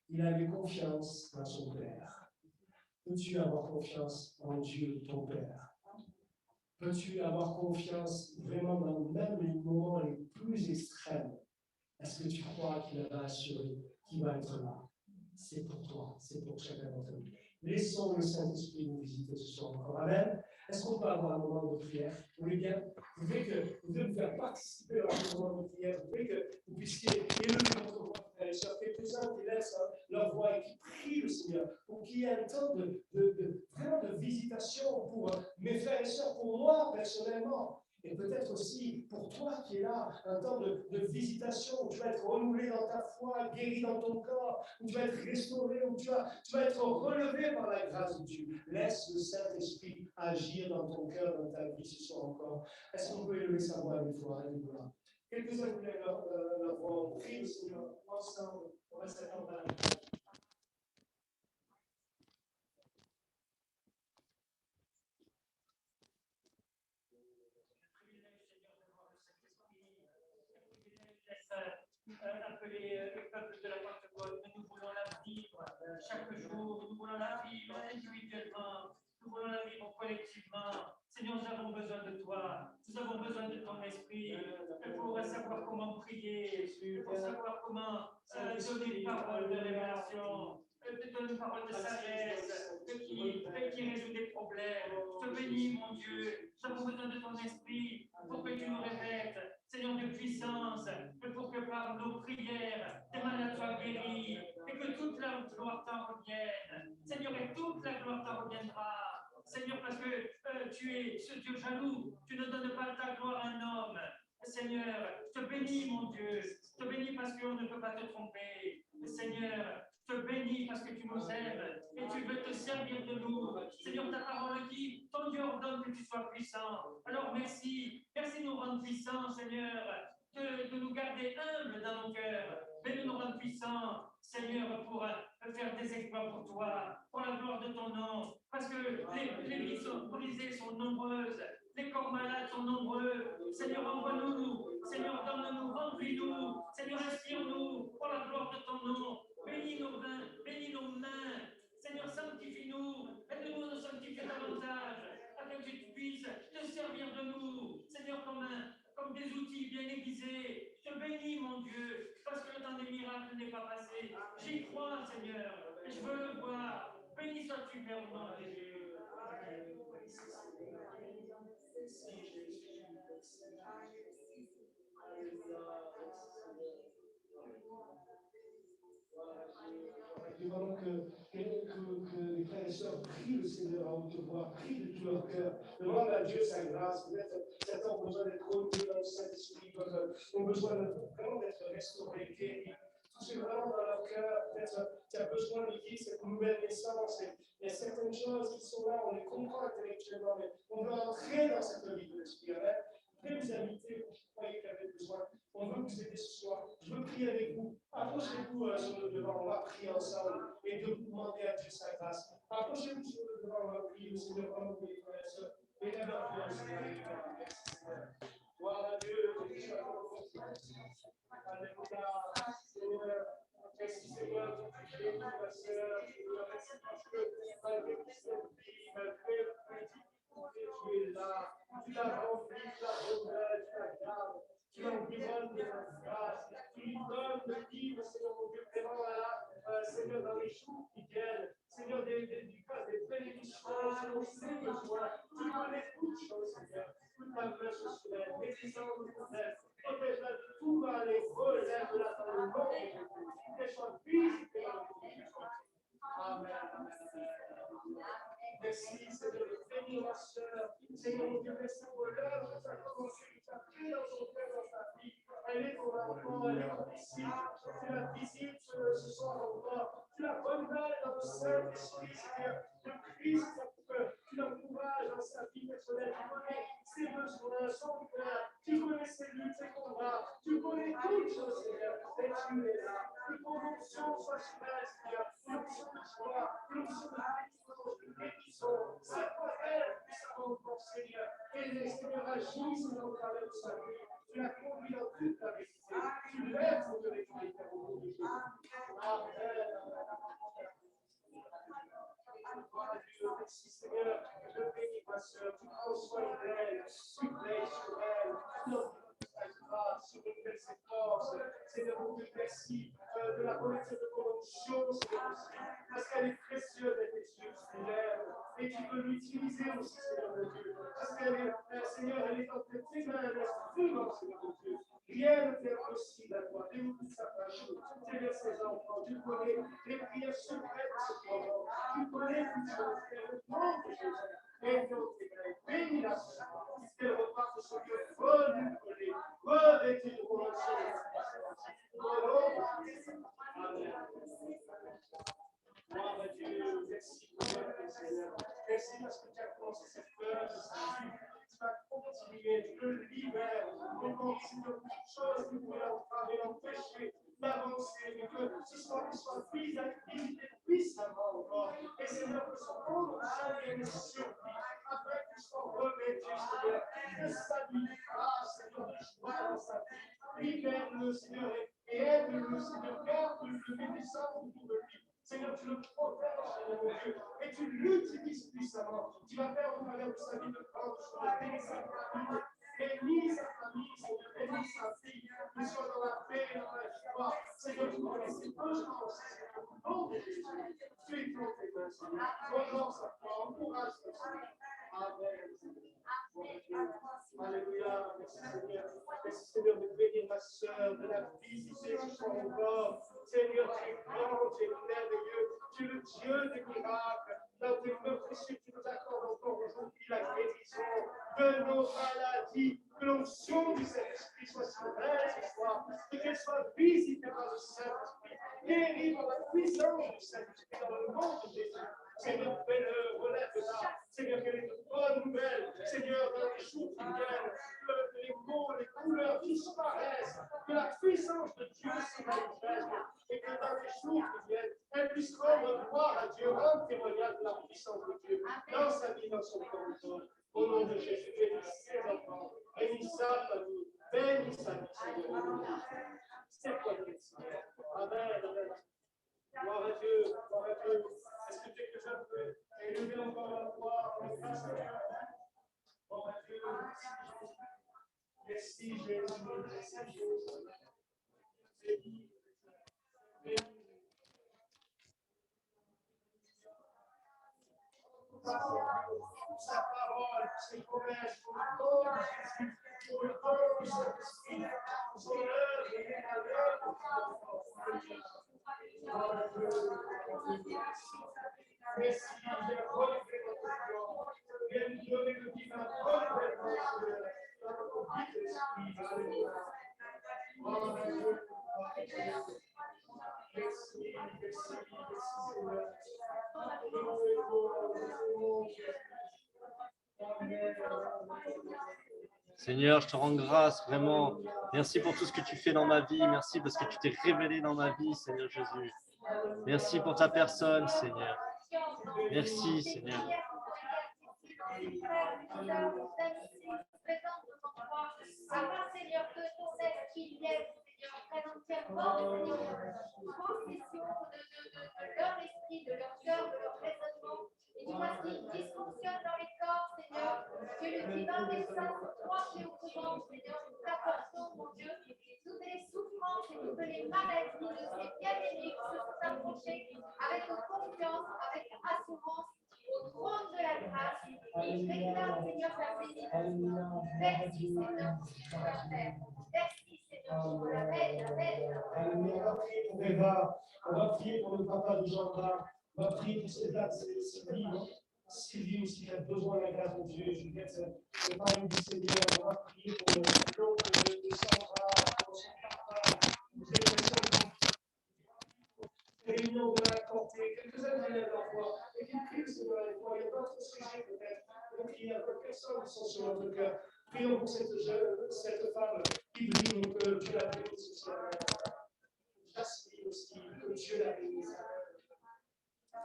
Il avait confiance dans son père. Peux-tu avoir confiance en Dieu, ton père? Peux-tu avoir confiance vraiment dans même les moments les plus extrêmes? Est-ce que tu crois qu'il va assurer qu'il va être là? C'est pour toi, c'est pour chacun d'entre nous. Laissons le Saint-Esprit nous visiter ce soir encore. Amen. Est-ce qu'on peut avoir un moment de prière? Vous voulez bien? Vous voulez vous faire participer à un moment de prière? Vous voulez que vous puissiez élever votre voix, frères et sœurs, quelques-uns qui laissent leur voix et qui prient le Seigneur pour qu'il y ait un temps vraiment de visitation pour mes frères et sœurs, pour moi personnellement. Et peut-être aussi pour toi qui es là, un temps de visitation où tu vas être renouvelé dans ta foi, guéri dans ton corps, où tu vas être restauré, où tu vas être relevé par la grâce de Dieu. Laisse le Saint-Esprit agir dans ton cœur, dans ta vie ce soir encore. Est-ce qu'on peut élever sa voix une fois? Alléluia. Quelques-uns voulaient leur voix. On prie le Seigneur ensemble. On va s'attendre à la appeler le peuple de la Pentecôte, mais nous voulons la vivre chaque jour, nous voulons la vivre individuellement, nous voulons la vivre collectivement. Seigneur, nous avons besoin de toi, nous avons besoin de ton esprit pour savoir comment prier, pour savoir comment donner une parole de révélation, te donner une parole de sagesse qui résout des problèmes. Je te bénis, mon Dieu, nous avons besoin de ton esprit pour que tu nous répètes, Seigneur, de puissance, pour que par nos prières, tes malades soient guéris, et que toute la gloire t'en revienne. Seigneur, et toute la gloire t'en reviendra. Seigneur, parce que tu es ce Dieu jaloux, tu ne donnes pas ta gloire à un homme. Seigneur, je te bénis, mon Dieu, je te bénis parce qu'on ne peut pas te tromper. Seigneur, je te bénis parce que tu nous aimes et tu veux te servir de nous. Seigneur, ta parole dit, ton Dieu ordonne que tu sois puissant. Alors merci, merci de nous rendre puissants, Seigneur, de nous garder humbles dans nos cœurs, mais de nous rendre puissants, Seigneur, pour faire des exploits pour toi, pour la gloire de ton nom, parce que les vies sont brisées, sont nombreuses, les corps malades sont nombreux. Seigneur, envoie-nous, Seigneur, donne-nous, remplis-nous, Seigneur, inspire-nous pour la gloire de ton nom. Bénis nos mains, bénis nos mains. Seigneur, sanctifie-nous, aide-nous à nous sanctifier davantage, afin que tu puisses te servir de nous, Seigneur, comme des outils bien aiguisés. Je te bénis, mon Dieu, parce que le temps des miracles n'est pas passé. demandons que les frères et sœurs prient le Seigneur à haute voix, prient de tout leur cœur, demandent à Dieu sa grâce. Peut-être certains ont besoin d'être renouvelés dans le Saint-Esprit, ont besoin vraiment d'être restaurés, guéris. C'est vraiment dans leur cœur, peut-être tu as besoin de vivre cette nouvelle naissance. Il y a certaines choses qui sont là, on les comprend intellectuellement, mais on veut entrer dans cette vie de l'Esprit. Venez vous inviter, vous croyez qu'il y avait besoin. On veut vous aider ce soir. Je veux prier avec vous. Approchez-vous sur le devant, on va prier ensemble et de vous demander à Dieu sa grâce. Approchez-vous sur le devant, on va prier le Seigneur comme vous les frères et sœurs. Et la vertu au Seigneur. Gloire à Dieu. Alléluia. Seigneur, merci Seigneur pour tes bénis, ma sœur. Merci parce que malgré toute cette vie, malgré le petit, tu es là. Tu l'as rempli, tu l'as renouvellé, tu la gardes. Tu l'environnes de ta grâce. Tu lui donnes de vivre, Seigneur mon Dieu, vraiment là, Seigneur, dans les jours qui viennent. Seigneur, des bénédictions, selon ses besoins. Tu connais toutes choses, Seigneur. Toute ta main se soulève, médisant de ton aide. Protège-la de tout mal et relève-la dans le nom de Jésus. Qu'elle soit visitée dans le nom de Jésus. Amen. Merci, Seigneur, de bénir ma soeur. Seigneur, mon Dieu, merci pour l'œuvre que tu as commencé, que tu as fait dans son cœur, dans sa vie. Elle est ton enfant, elle est ton disciple. Tu la visites ce soir encore. Tu la renouvelles dans le Saint-Esprit, Seigneur. Je prie, Seigneur, pour que tu l'encourages dans sa vie personnelle. Tu connais ses besoins, son cœur. Tu connais ses luttes, ses combats. Tu connais toutes choses, Seigneur. Et tu es là. Que ton onction soit sur elle, Seigneur. L'onction de joie, l'onction de bénédiction. Cette fois, elle puisse encore, Seigneur. Et les Seigneur agissent dans le travers de sa vie. Tu la conduis dans toute la vérité. Tu lèves ton vérité au nom de Jésus. Amen. Merci Seigneur, je bénis ma soeur, tu prends soin d'elle, tu veilles sur elle, tu ta grâce, tu renouvelles ses forces. Seigneur, mon Dieu, merci de la connaissance de ton onction, Seigneur, parce qu'elle est précieuse à tes yeux, Seigneur, et tu peux l'utiliser aussi, Seigneur, mon Dieu, parce qu'elle est, Seigneur, elle est entre tes mains, elle instrument, Seigneur, mon Dieu. Rien ne fait impossible à toi. Dieu vous sa famille. Seigneur, ses enfants. Tu connais les prières secrètes de ce moment. Tu connais toutes choses. Seigneur, le nom de Jésus. Et donc, bénis la soeur. Qu'elle reparte sur Dieu renouvelée, revêtue de mon ancien. Au nom de Jésus. Amen. Gloire à Dieu. Merci pour votre Seigneur. Merci parce que tu as commencé cette peur. Tu vas continuer, tu le libères. Donc, il y a beaucoup de choses qui pourraient entraver, empêcher d'avancer, mais que ce soit visité puissamment encore. Et Seigneur, que son nom vienne surpris, afin qu'il soit revêtu, Seigneur, de stabilité, Seigneur, de joie dans sa vie. Libère-le, Seigneur, et aide-le, Seigneur, garde-le, bénissant autour de lui. Seigneur, tu le protèges, Seigneur, mon Dieu, et tu l'utilises puissamment. Tu vas faire au travers de sa vie de grande chose, bénis sa famille, bénis sa famille, Seigneur, bénis sa fille, qu'il soit dans la paix et dans la joie. Seigneur, tu connais ses besoins aussi, Seigneur, au nom de Jésus. Tu es dans tes mains, Seigneur. Honore sa foi, encourage sa foi. Amen. Alléluia. Merci, Seigneur. Merci, Seigneur, de bénir ma soeur, de la visiter ce soir encore. Seigneur, tu es grand, tu es merveilleux, tu es le Dieu des miracles. Dans tes mains précieuses, tu nous accordes encore aujourd'hui la guérison de nos maladies. Que l'onction du Saint-Esprit soit sur elle ce soir, et qu'elle soit visitée par le Saint-Esprit, guérie par la puissance du Saint-Esprit dans le nom de Jésus. Seigneur, fais-le, relève-la. Seigneur, qu'elle ait de bonnes nouvelles. Seigneur, dans les jours qui viennent, que les mots, les couleurs disparaissent, que la puissance de Dieu se manifeste, et que dans les jours qui viennent, elle puisse rendre gloire à Dieu, rendre témoignage de la puissance de Dieu dans sa vie, dans son corps. Au nom de Jésus, bénis ses enfants, bénis sa famille, bénis sa vie, Seigneur. C'est quoi le Seigneur? Amen, amen. Gloire à Dieu, gloire à Dieu. Est-ce que quelqu'un peut élever encore la voix en grâce à Dieu? Gloire à Dieu, merci Jésus, merci Jésus. Béni, béni. Sa parole, ses promesses, pour le nom de Jésus, pour le nom de Saint-Esprit, son œuvre et la l'œuvre de Dieu. Merci, j'ai relevé votre cœur. Viens nous donner le divin relevé notre esprit. Alléluia. Merci, Seigneur. Seigneur, je te rends grâce, vraiment. Merci pour tout ce que tu fais dans ma vie. Merci parce que tu t'es révélé dans ma vie, Seigneur Jésus. Merci pour ta personne, Seigneur. Merci, Seigneur. Seigneur, que ton esprit vienne, Seigneur, prenne entièrement possession de leur esprit, de leur cœur, de leur raisonnement. Et dis-moi ce qui dysfonctionne dans les corps, Seigneur, que le divin des saints se croise et au courant, Seigneur, nous t'apportons, mon Dieu, toutes les souffrances et toutes les maladies de ces bien-aimés qui se sont approchés avec confiance, avec assurance au trône de la grâce. Et je déclare, Seigneur, ta bénédiction. Merci, Seigneur, pour la terre. Merci, Seigneur, pour la paix, la paix. Alléluia. On va prier pour Eva. On va prier pour le papa de Jean-Marc. On va prier pour ces dates, Sylvie aussi qui a besoin de la grâce de Dieu. Juliette, le parrain du Seigneur. On va prier pour l'oncle de Sandra, pour son papa, pour les personnes réunion de la portée, quelques-uns viennent à leur voix, et qui prient le Seigneur avec moi. Il y a d'autres sujets peut-être, donc il y a d'autres personnes qui sont sur notre cœur. Prions pour cette femme qui brille, que Dieu la bénisse, Seigneur. Jasmine aussi, que Dieu la bénisse.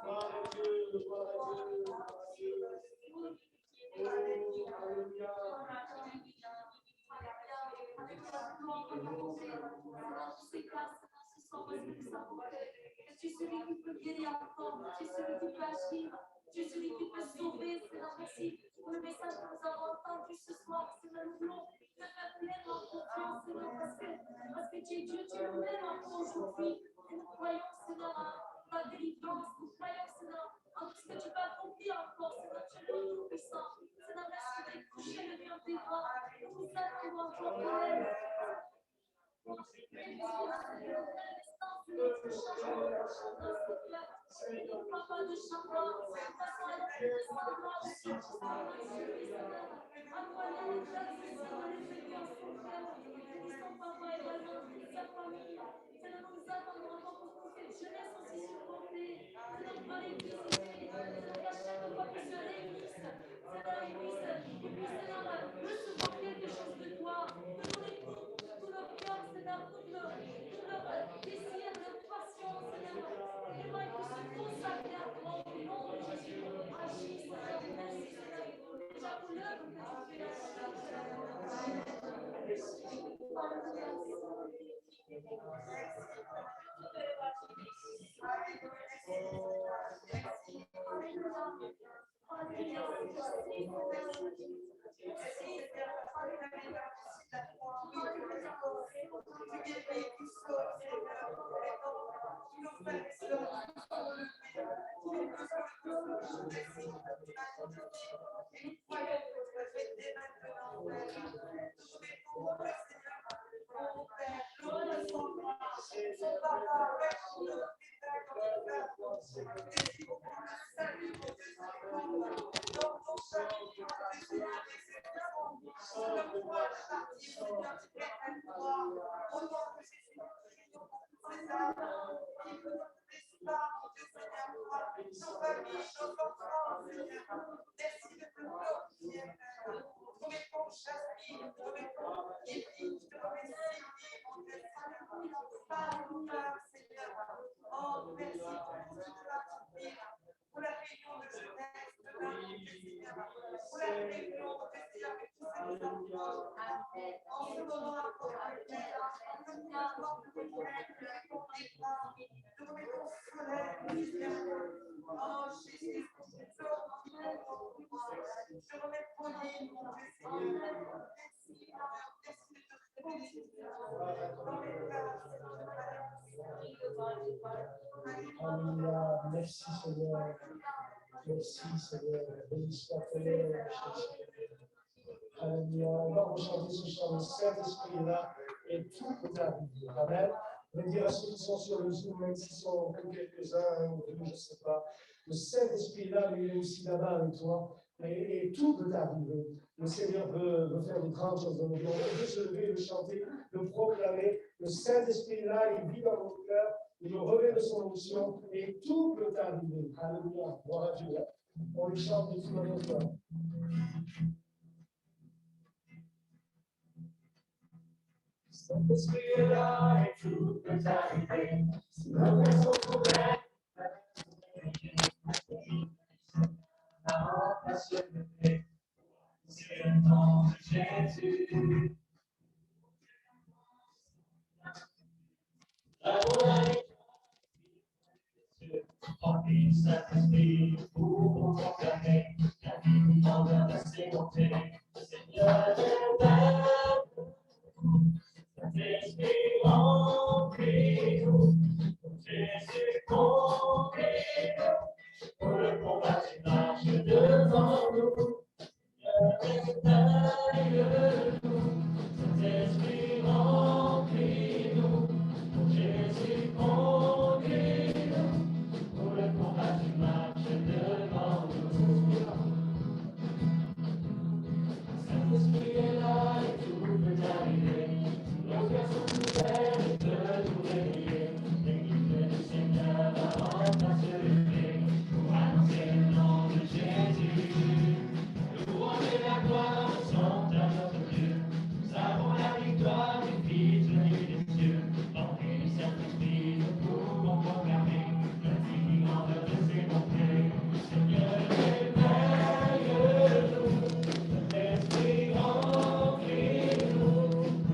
Gloire à Dieu, gloire à Dieu, gloire à Dieu. Oh, alléluia. Tu es celui qui peut guérir encore, tu es celui qui peut agir, tu es celui qui peut sauver, c'est impossible. Le message que nous avons entendu ce soir, c'est nous voulons te faire pleinement confiance, Seigneur, parce que tu es Dieu, tu es le même encore aujourd'hui. Et nous croyons, Seigneur, en ta délivrance, nous croyons, Seigneur, en tout ce que tu vas accomplir encore, Seigneur, tu es le Tout-Puissant. Seigneur, merci de toucher le cœur des bras, nous savons encore connaître. Papa de chacun, Alléluia, merci Seigneur. Merci Seigneur. Béni soit ton nom, Jésus. Alléluia. On va rechanter ce chant. Le Saint-Esprit est là et tout peut arriver. Amen. Je vais dire à ceux qui sont sur le Zoom, même s'ils sont comme quelques-uns, un ou deux, je ne sais pas, le Saint-Esprit là, il est aussi là-bas avec toi. Et tout peut arriver. Le Seigneur veut faire de grandes choses dans nos vies. On peut se lever, le chanter, le proclamer. Le Saint-Esprit là, il vit dans nos cœurs. Il nous remet de son onction et tout peut arriver. Alléluia. Gloire à Dieu. On les chante de tout notre cœur. Saint-Esprit est là et tout peut arriver. Si nos cœurs sont couverts, c'est le nom de Jésus. Remplis Saint-Esprit pour proclamer la vie dans la sécurité. Seigneur est là. Saint-Esprit remplis-nous. Jésus conduis-nous. Pour le combat qui marche devant nous. Saint-Esprit remplis-nous. Jésus conduis-nous. Pour le combat qui marche devant nous. Saint-Esprit est là et tout peut arriver. Nos cœurs sont ouverts et peut nous réveiller. L'équipe du Seigneur va enfin se lever pour annoncer le nom de Jésus. Louange et la gloire sont à notre Dieu. Nous avons la victoire du Fils venu des cieux. Remplis du Saint-Esprit, nous pouvons proclamer l'infinie grandeur de ses bontés. Seigneur, éveille-nous. Saint-Esprit, remplis-nous.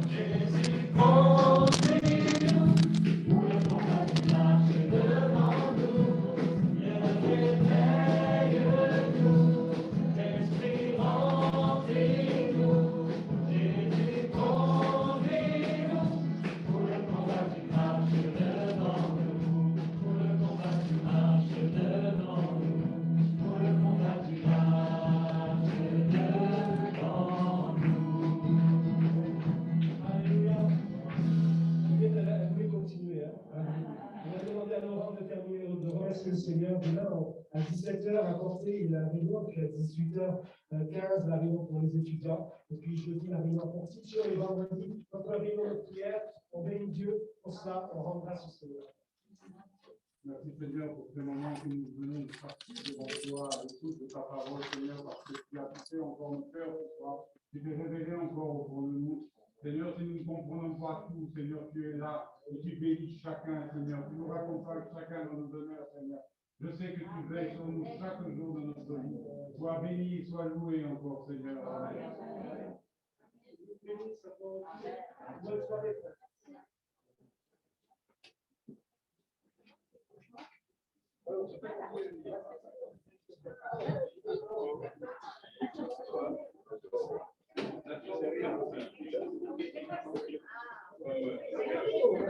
Jésus, conduis-nous. Pour le combat qui marche devant nous. Éveille-nous. Saint-Esprit, remplis-nous. Jésus, conduis-nous. Pour le combat qui marche devant nous. Pour le combat qui marche devant nous. Pour le combat qui marche devant nous. Alléluia. Vous pouvez continuer. On va demander à Laurent de terminer, de remercier le Seigneur. Demain, à 17h, à Portée, il y a la réunion, puis à 18h15, la réunion pour les étudiants. Et puis jeudi, la réunion pour Teacher et vendredi, notre réunion de prière. On bénit Dieu. Pour cela, on rend grâce au Seigneur. Merci Seigneur pour ce moment que nous venons de partir devant toi à l'écoute de ta parole, Seigneur, parce que tu as touché encore nos cœurs ce soir. Tu t'es révélé encore au fond de nous. Seigneur, si nous ne comprenons pas tout, Seigneur, tu es là et tu bénis chacun, Seigneur. Tu nous raccompagnes chacun dans nos demeures, Seigneur. Je sais que tu veilles sur nous chaque jour de notre vie. Sois béni, sois loué encore, Seigneur. Amen. Bonne soirée. Alors,